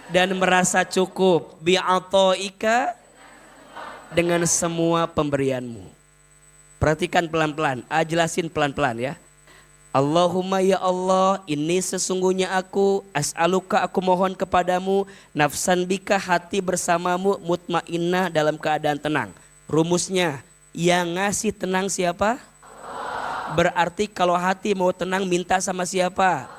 dan merasa cukup bi'ataika dengan semua pemberianmu. Perhatikan pelan-pelan, jelasin pelan-pelan ya. Allahumma ya Allah, ini sesungguhnya aku as'aluka, aku mohon kepadamu, nafsan bika hati bersamamu, mutmainnah dalam keadaan tenang. Rumusnya, yang ngasih tenang siapa? Berarti kalau hati mau tenang minta sama siapa?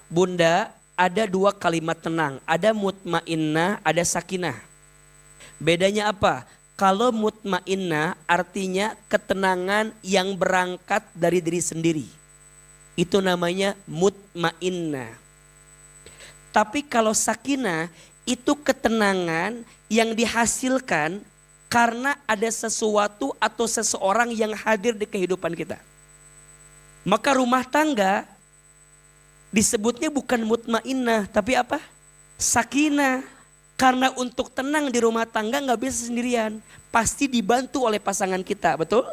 Bunda, ada dua kalimat tenang, ada mutmainnah, ada sakinah. Bedanya apa? Kalau mutmainnah artinya ketenangan yang berangkat dari diri sendiri. Itu namanya mutmainnah. Tapi kalau sakinah itu ketenangan yang dihasilkan karena ada sesuatu atau seseorang yang hadir di kehidupan kita. Maka rumah tangga disebutnya bukan mutmainnah, tapi apa? Sakinah. Karena untuk tenang di rumah tangga nggak bisa sendirian, pasti dibantu oleh pasangan kita, betul?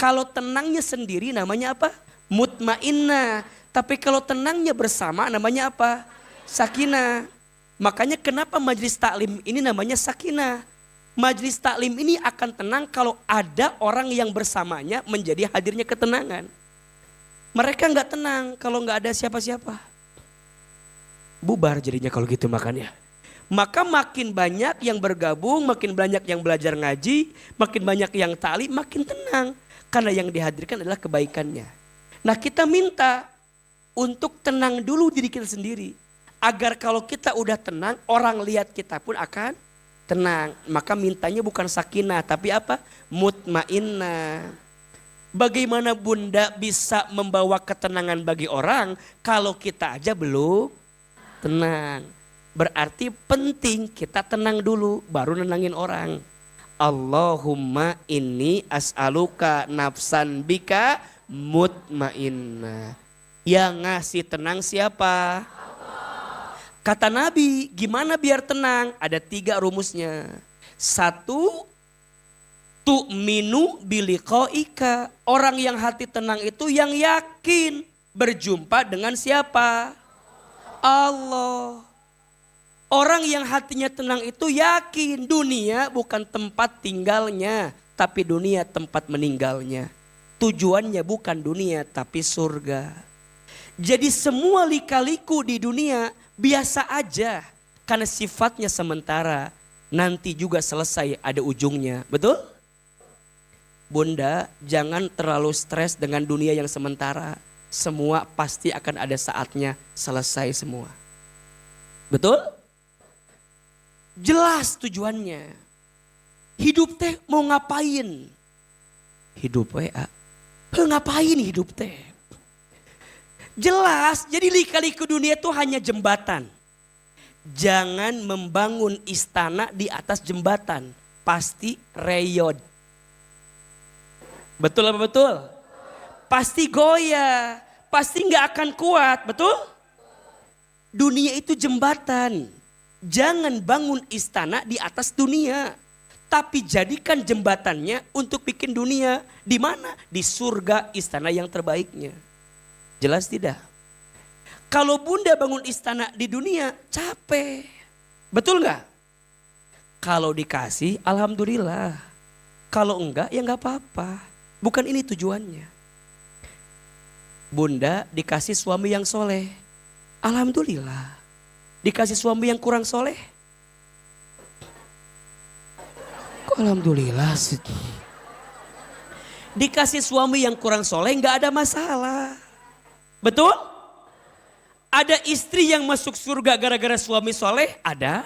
Kalau tenangnya sendiri namanya apa? Mutmainnah. Tapi kalau tenangnya bersama namanya apa? Sakinah. Makanya kenapa majelis taklim ini namanya sakinah? Majelis taklim ini akan tenang kalau ada orang yang bersamanya menjadi hadirnya ketenangan. Mereka nggak tenang kalau nggak ada siapa-siapa. Bubar jadinya kalau gitu makannya. Maka makin banyak yang bergabung, makin banyak yang belajar ngaji, makin banyak yang taklim, makin tenang. Karena yang dihadirkan adalah kebaikannya. Nah kita minta untuk tenang dulu diri kita sendiri. Agar kalau kita udah tenang, orang lihat kita pun akan tenang. Maka mintanya bukan sakinah, tapi apa? Mutmainnah. Bagaimana Bunda bisa membawa ketenangan bagi orang kalau kita aja belum tenang? Berarti penting kita tenang dulu baru nenangin orang. Allahumma inni as'aluka nafsan bika mutmainnah. Yang ngasih tenang siapa? Allah. Kata Nabi, gimana biar tenang? Ada 3 rumusnya. 1, tu'minu biliqaika. Orang yang hati tenang itu yang yakin berjumpa dengan siapa? Allah. Orang yang hatinya tenang itu yakin dunia bukan tempat tinggalnya, tapi dunia tempat meninggalnya. Tujuannya bukan dunia tapi surga. Jadi semua lika-liku di dunia biasa aja karena sifatnya sementara. Nanti juga selesai ada ujungnya, betul? Bunda, jangan terlalu stres dengan dunia yang sementara. Semua pasti akan ada saatnya selesai semua. Betul? Jelas tujuannya. Hidup teh mau ngapain? Hidup WA. Ngapain hidup teh? Jelas, jadi lika-liku dunia itu hanya jembatan. Jangan membangun istana di atas jembatan. Pasti reyot. Betul apa betul? Pasti goyah. Pasti nggak akan kuat, betul? Dunia itu jembatan. Jangan bangun istana di atas dunia. Tapi jadikan jembatannya untuk bikin dunia. Di mana? Di surga istana yang terbaiknya. Jelas tidak? Kalau bunda bangun istana di dunia capek. Betul nggak? Kalau dikasih alhamdulillah. Kalau enggak ya nggak apa-apa. Bukan ini tujuannya. Bunda dikasih suami yang soleh. Alhamdulillah. Dikasih suami yang kurang soleh. Kok alhamdulillah sih? Dikasih suami yang kurang soleh nggak ada masalah. Betul? Ada istri yang masuk surga gara-gara suami soleh? Ada.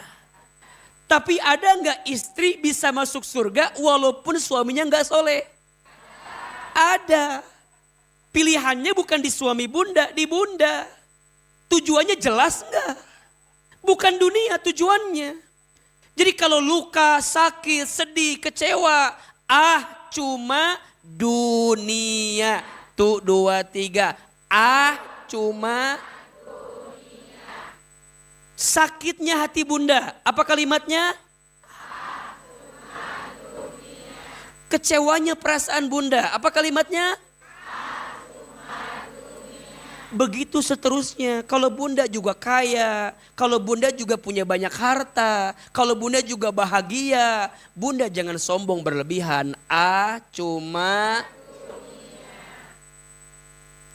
Tapi ada nggak istri bisa masuk surga walaupun suaminya nggak soleh? Ada. Pilihannya bukan di suami bunda, di bunda. Tujuannya jelas nggak? Bukan dunia tujuannya. Jadi kalau luka, sakit, sedih, kecewa, cuma dunia. Tuh 2, 3. Cuma dunia. Sakitnya hati bunda. Apa kalimatnya? Cuma dunia. Kecewanya perasaan bunda. Apa kalimatnya? Cuma dunia. Begitu seterusnya. Kalau bunda juga kaya. Kalau bunda juga punya banyak harta. Kalau bunda juga bahagia. Bunda jangan sombong berlebihan. Cuma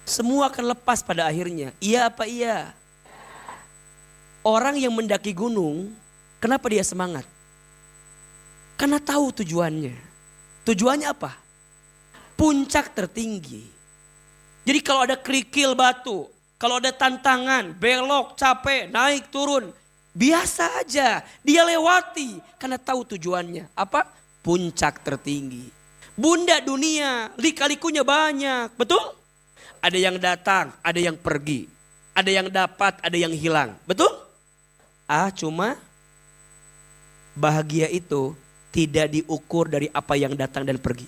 semua akan lepas pada akhirnya. Iya apa iya? Orang yang mendaki gunung, kenapa dia semangat? Karena tahu tujuannya. Tujuannya apa? Puncak tertinggi. Jadi kalau ada kerikil batu, kalau ada tantangan, belok, capek, naik, turun. Biasa aja, dia lewati. Karena tahu tujuannya. Apa? Puncak tertinggi. Bunda dunia, lika-likunya banyak. Betul? Ada yang datang, ada yang pergi. Ada yang dapat, ada yang hilang. Betul? Cuma bahagia itu tidak diukur dari apa yang datang dan pergi.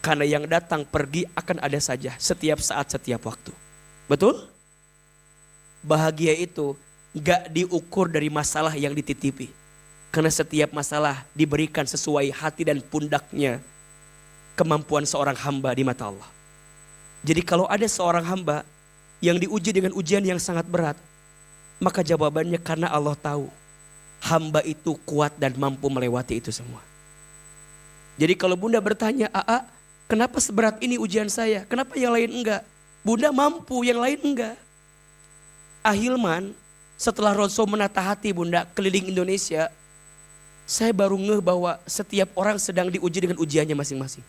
Karena yang datang pergi akan ada saja setiap saat, setiap waktu. Betul? Bahagia itu gak diukur dari masalah yang dititipi. Karena setiap masalah diberikan sesuai hati dan pundaknya kemampuan seorang hamba di mata Allah. Jadi kalau ada seorang hamba yang diuji dengan ujian yang sangat berat, maka jawabannya karena Allah tahu hamba itu kuat dan mampu melewati itu semua. Jadi kalau bunda bertanya, kenapa seberat ini ujian saya? Kenapa yang lain enggak? Bunda mampu, yang lain enggak. Ahilman, setelah Rasul menata hati bunda keliling Indonesia, saya baru ngeh bahwa setiap orang sedang diuji dengan ujiannya masing-masing.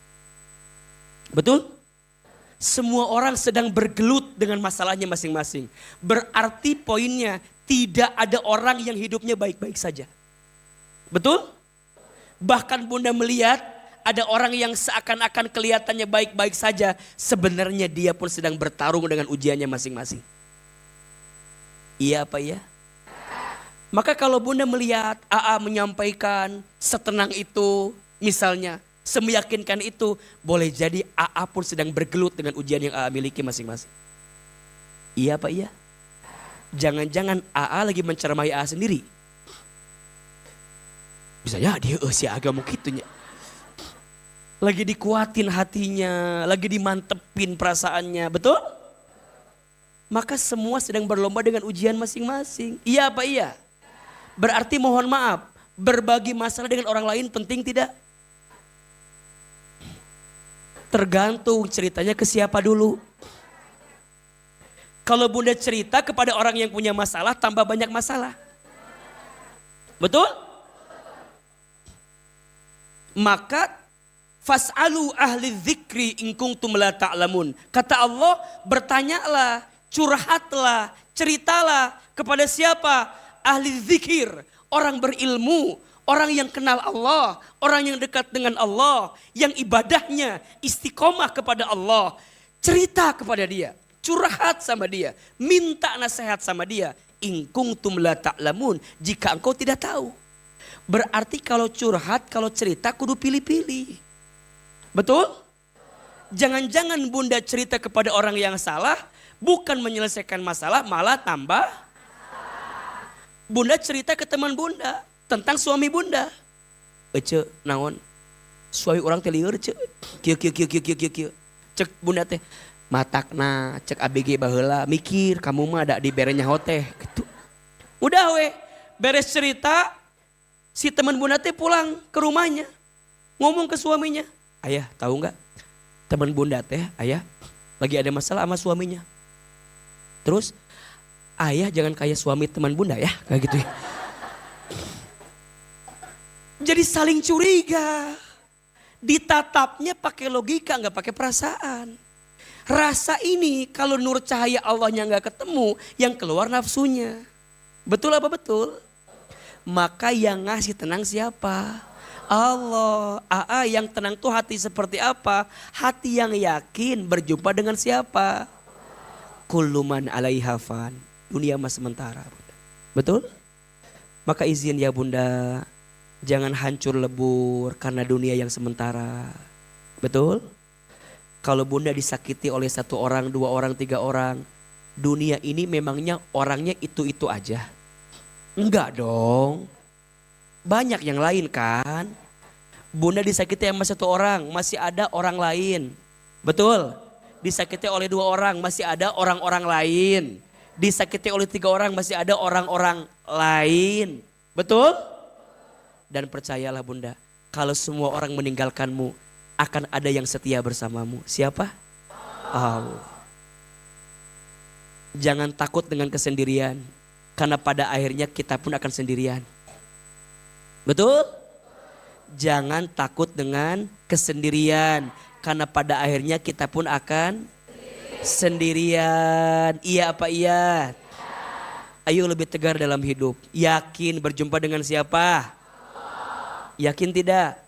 Betul? Semua orang sedang bergelut dengan masalahnya masing-masing. Berarti poinnya tidak ada orang yang hidupnya baik-baik saja. Betul? Bahkan bunda melihat ada orang yang seakan-akan kelihatannya baik-baik saja. Sebenarnya dia pun sedang bertarung dengan ujiannya masing-masing. Iya apa ya? Maka kalau bunda melihat menyampaikan setenang itu misalnya. Semeyakinkan itu, boleh jadi pun sedang bergelut dengan ujian yang miliki masing-masing. Iya apa iya? Jangan-jangan lagi mencermai sendiri. Bisa jadi si agama gitunya. Lagi dikuatin hatinya, lagi dimantepin perasaannya, betul? Maka semua sedang berlomba dengan ujian masing-masing. Iya apa iya? Berarti mohon maaf, berbagi masalah dengan orang lain penting tidak? Tergantung ceritanya ke siapa dulu. Kalau bunda cerita kepada orang yang punya masalah, tambah banyak masalah. Betul? Maka fas'alu ahli dzikri in kuntum la ta'lamun. Kata Allah, bertanyalah, curhatlah, ceritalah kepada siapa? Ahli dzikir, orang berilmu. Orang yang kenal Allah, orang yang dekat dengan Allah, yang ibadahnya istiqomah kepada Allah. Cerita kepada dia, curhat sama dia, minta nasihat sama dia. In kuntum la ta'lamun, jika engkau tidak tahu. Berarti kalau curhat, kalau cerita kudu pilih-pilih. Betul? Jangan-jangan bunda cerita kepada orang yang salah, bukan menyelesaikan masalah, malah tambah. Bunda cerita ke teman bunda tentang suami bunda. Ece naon? Suami orang teh lieur ce. Kieu. Cek bunda teh matakna cek ABG baheula mikir kamu mah ada di berenya hoteh gitu. Udah we beres cerita si teman bunda teh pulang ke rumahnya. Ngomong ke suaminya, "Ayah, tahu enggak? Teman bunda teh, ayah lagi ada masalah sama suaminya." Terus, "Ayah jangan kayak suami teman bunda ya," kayak gitu ya. Jadi saling curiga. Ditatapnya pakai logika, nggak pakai perasaan. Rasa ini kalau nur cahaya Allahnya nggak ketemu, yang keluar nafsunya. Betul apa betul? Maka yang ngasih tenang siapa? Allah. Yang tenang tuh hati seperti apa? Hati yang yakin berjumpa dengan siapa? Kullu man 'alaiha fan. Dunia mah sementara. Betul? Maka izin ya bunda, jangan hancur lebur karena dunia yang sementara. Betul? Kalau bunda disakiti oleh 1 orang, 2 orang, 3 orang, dunia ini memangnya orangnya itu-itu aja? Enggak dong. Banyak yang lain kan? Bunda disakiti sama 1 orang, masih ada orang lain. Betul? Disakiti oleh 2 orang, masih ada orang-orang lain. Disakiti oleh 3 orang, masih ada orang-orang lain. Betul? Dan percayalah bunda, kalau semua orang meninggalkanmu, akan ada yang setia bersamamu. Siapa? Allah. Jangan takut dengan kesendirian, karena pada akhirnya kita pun akan sendirian. Betul? Jangan takut dengan kesendirian, karena pada akhirnya kita pun akan sendirian. Iya apa iya? Ayo lebih tegar dalam hidup. Yakin berjumpa dengan siapa? Yakin tidak?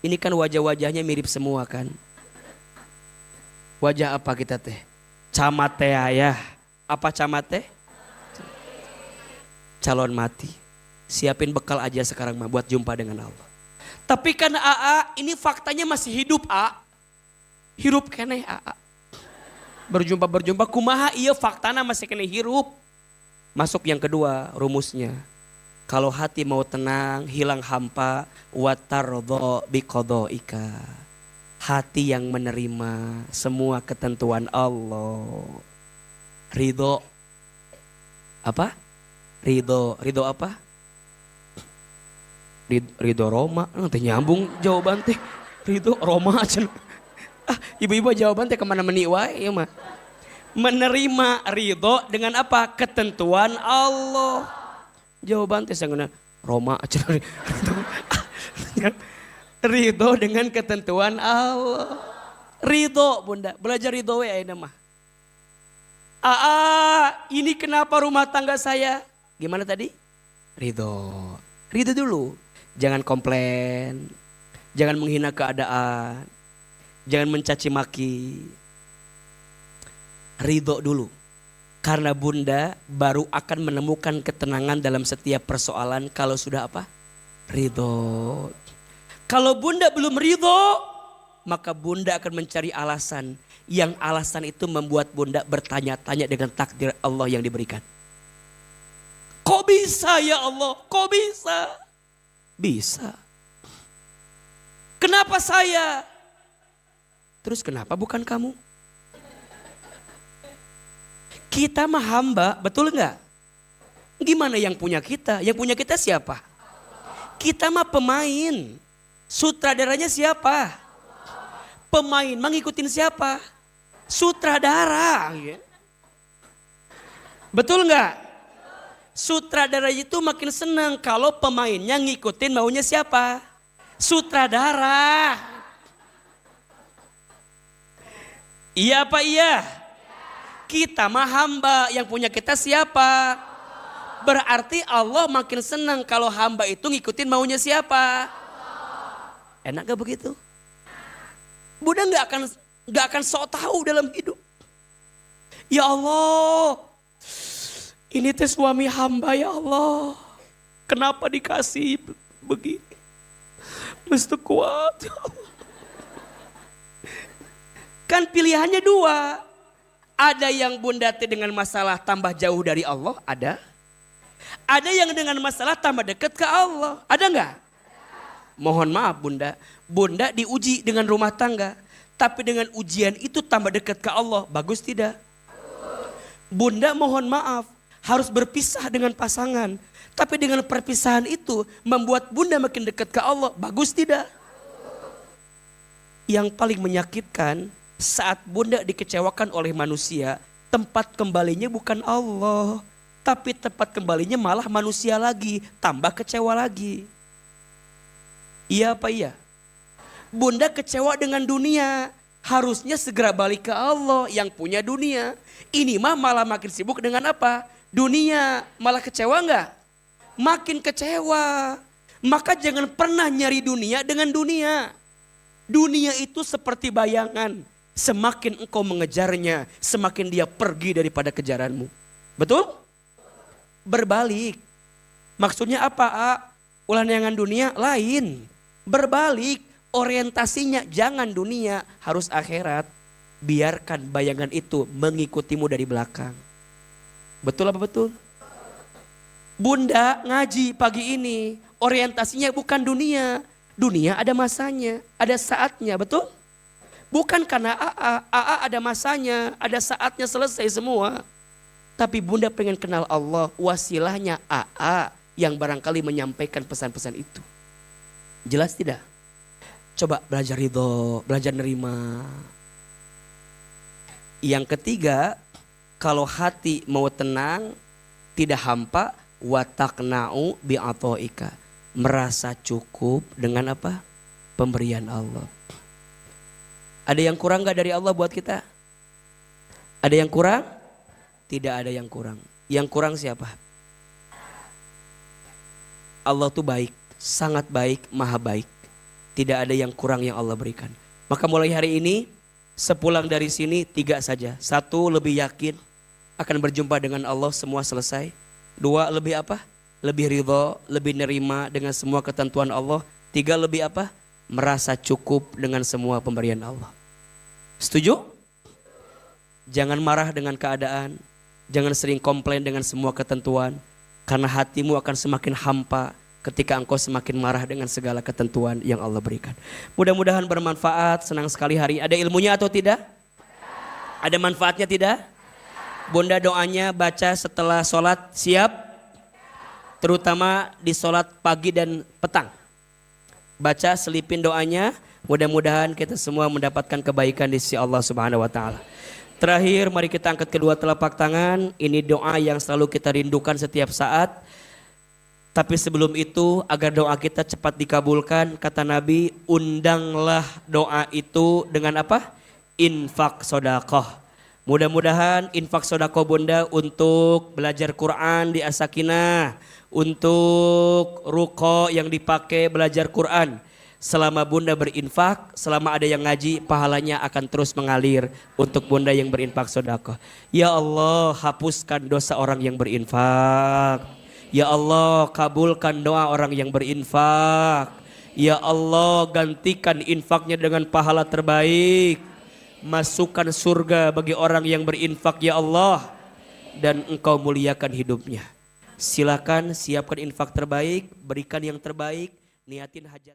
Ini kan wajah-wajahnya mirip semua kan? Wajah apa kita teh? Camat teh ayah. Apa camat teh? Calon mati. Siapin bekal aja sekarang mah buat jumpa dengan Allah. Tapi kan ini faktanya masih hidup Hirup keneh Berjumpa kumaha iya faktana masih keneh hirup. Masuk yang kedua rumusnya. Kalau hati mau tenang, hilang hampa, watardo biqadaika. Hati yang menerima semua ketentuan Allah. Ridho. Apa? Ridho apa? Ridho Roma. Nanti nyambung jawaban teh. Ridho Roma aja. Ibu-ibu jawaban teh kemana meniwai ya mah. Menerima ridho dengan apa? Ketentuan Allah. Jawaban teh sanggana Roma aja. Ridho dengan ketentuan Allah. Ridho bunda, belajar ridho ya ini mah. Ini kenapa rumah tangga saya? Gimana tadi? Ridho dulu. Jangan komplain, jangan menghina keadaan, jangan mencaci maki. Ridho dulu. Karena bunda baru akan menemukan ketenangan dalam setiap persoalan kalau sudah apa? Ridho. Kalau bunda belum ridho, maka bunda akan mencari alasan. Yang alasan itu membuat bunda bertanya-tanya dengan takdir Allah yang diberikan. Kok bisa ya Allah? Kok bisa? Bisa. Kenapa saya? Terus kenapa bukan kamu? Kita mah hamba, betul enggak? Gimana yang punya kita? Yang punya kita siapa? Kita mah pemain. Sutradaranya siapa? Pemain mah ngikutin siapa? Sutradara. Betul enggak? Sutradara itu makin senang kalau pemainnya ngikutin maunya siapa? Sutradara. Iya apa iya? Kita mah hamba, yang punya kita siapa? Berarti Allah makin senang kalau hamba itu ngikutin maunya siapa? Enak gak begitu? Bunda gak akan sok tahu dalam hidup. Ya Allah, ini teh suami hamba ya Allah. Kenapa dikasih begini? Mesti kuat ya Allah. Kan pilihannya dua. Ada yang bunda teh dengan masalah tambah jauh dari Allah, ada. Ada yang dengan masalah tambah dekat ke Allah, ada enggak? Mohon maaf bunda, bunda diuji dengan rumah tangga. Tapi dengan ujian itu tambah dekat ke Allah, bagus tidak? Bunda mohon maaf, harus berpisah dengan pasangan. Tapi dengan perpisahan itu membuat bunda makin dekat ke Allah, bagus tidak? Yang paling menyakitkan saat bunda dikecewakan oleh manusia, tempat kembalinya bukan Allah. Tapi tempat kembalinya malah manusia lagi, tambah kecewa lagi. Iya apa iya? Bunda kecewa dengan dunia, harusnya segera balik ke Allah yang punya dunia. Ini mah malah makin sibuk dengan apa? Dunia, malah kecewa enggak? Makin kecewa. Maka jangan pernah nyari dunia dengan dunia. Dunia itu seperti bayangan. Semakin engkau mengejarnya, semakin dia pergi daripada kejaranmu. Betul? Berbalik. Maksudnya apa? Ulangan dunia lain. Berbalik. Orientasinya jangan dunia, harus akhirat. Biarkan bayangan itu mengikutimu dari belakang. Betul apa betul? Bunda ngaji pagi ini, orientasinya bukan dunia. Dunia ada masanya, ada saatnya, betul? Bukan karena AA ada masanya, ada saatnya selesai semua. Tapi bunda pengen kenal Allah, wasilahnya AA yang barangkali menyampaikan pesan-pesan itu. Jelas tidak? Coba belajar ridho, belajar nerima. Yang ketiga, kalau hati mau tenang, tidak hampa, watakna'u bi'atoika. Merasa cukup dengan apa? Pemberian Allah. Ada yang kurang gak dari Allah buat kita? Ada yang kurang? Tidak ada yang kurang. Yang kurang siapa? Allah tuh baik, sangat baik, maha baik. Tidak ada yang kurang yang Allah berikan. Maka mulai hari ini, sepulang dari sini 3 saja. 1, lebih yakin akan berjumpa dengan Allah, semua selesai. 2, lebih apa? Lebih ridho, lebih nerima dengan semua ketentuan Allah. 3, lebih apa? Merasa cukup dengan semua pemberian Allah. Setuju? Jangan marah dengan keadaan. Jangan sering komplain dengan semua ketentuan. Karena hatimu akan semakin hampa ketika engkau semakin marah dengan segala ketentuan yang Allah berikan. Mudah-mudahan bermanfaat. Senang sekali hari. Ada ilmunya atau tidak? Ada manfaatnya tidak? Bunda doanya baca setelah sholat, siap? Terutama di sholat pagi dan petang. Baca, selipin doanya. Mudah-mudahan kita semua mendapatkan kebaikan di sisi Allah Subhanahu wa taala. Terakhir, mari kita angkat kedua telapak tangan. Ini doa yang selalu kita rindukan setiap saat. Tapi sebelum itu, agar doa kita cepat dikabulkan, kata Nabi, undanglah doa itu dengan apa? Infak sedekah. Mudah-mudahan infak sedekah bunda untuk belajar Quran di As-Sakinah, untuk ruko yang dipakai belajar Quran. Selama bunda berinfak, selama ada yang ngaji, pahalanya akan terus mengalir untuk bunda yang berinfak sedekah. Ya Allah, hapuskan dosa orang yang berinfak. Ya Allah, kabulkan doa orang yang berinfak. Ya Allah, gantikan infaknya dengan pahala terbaik. Masukkan surga bagi orang yang berinfak ya Allah. Dan engkau muliakan hidupnya. Silakan siapkan infak terbaik, berikan yang terbaik, niatin hajat.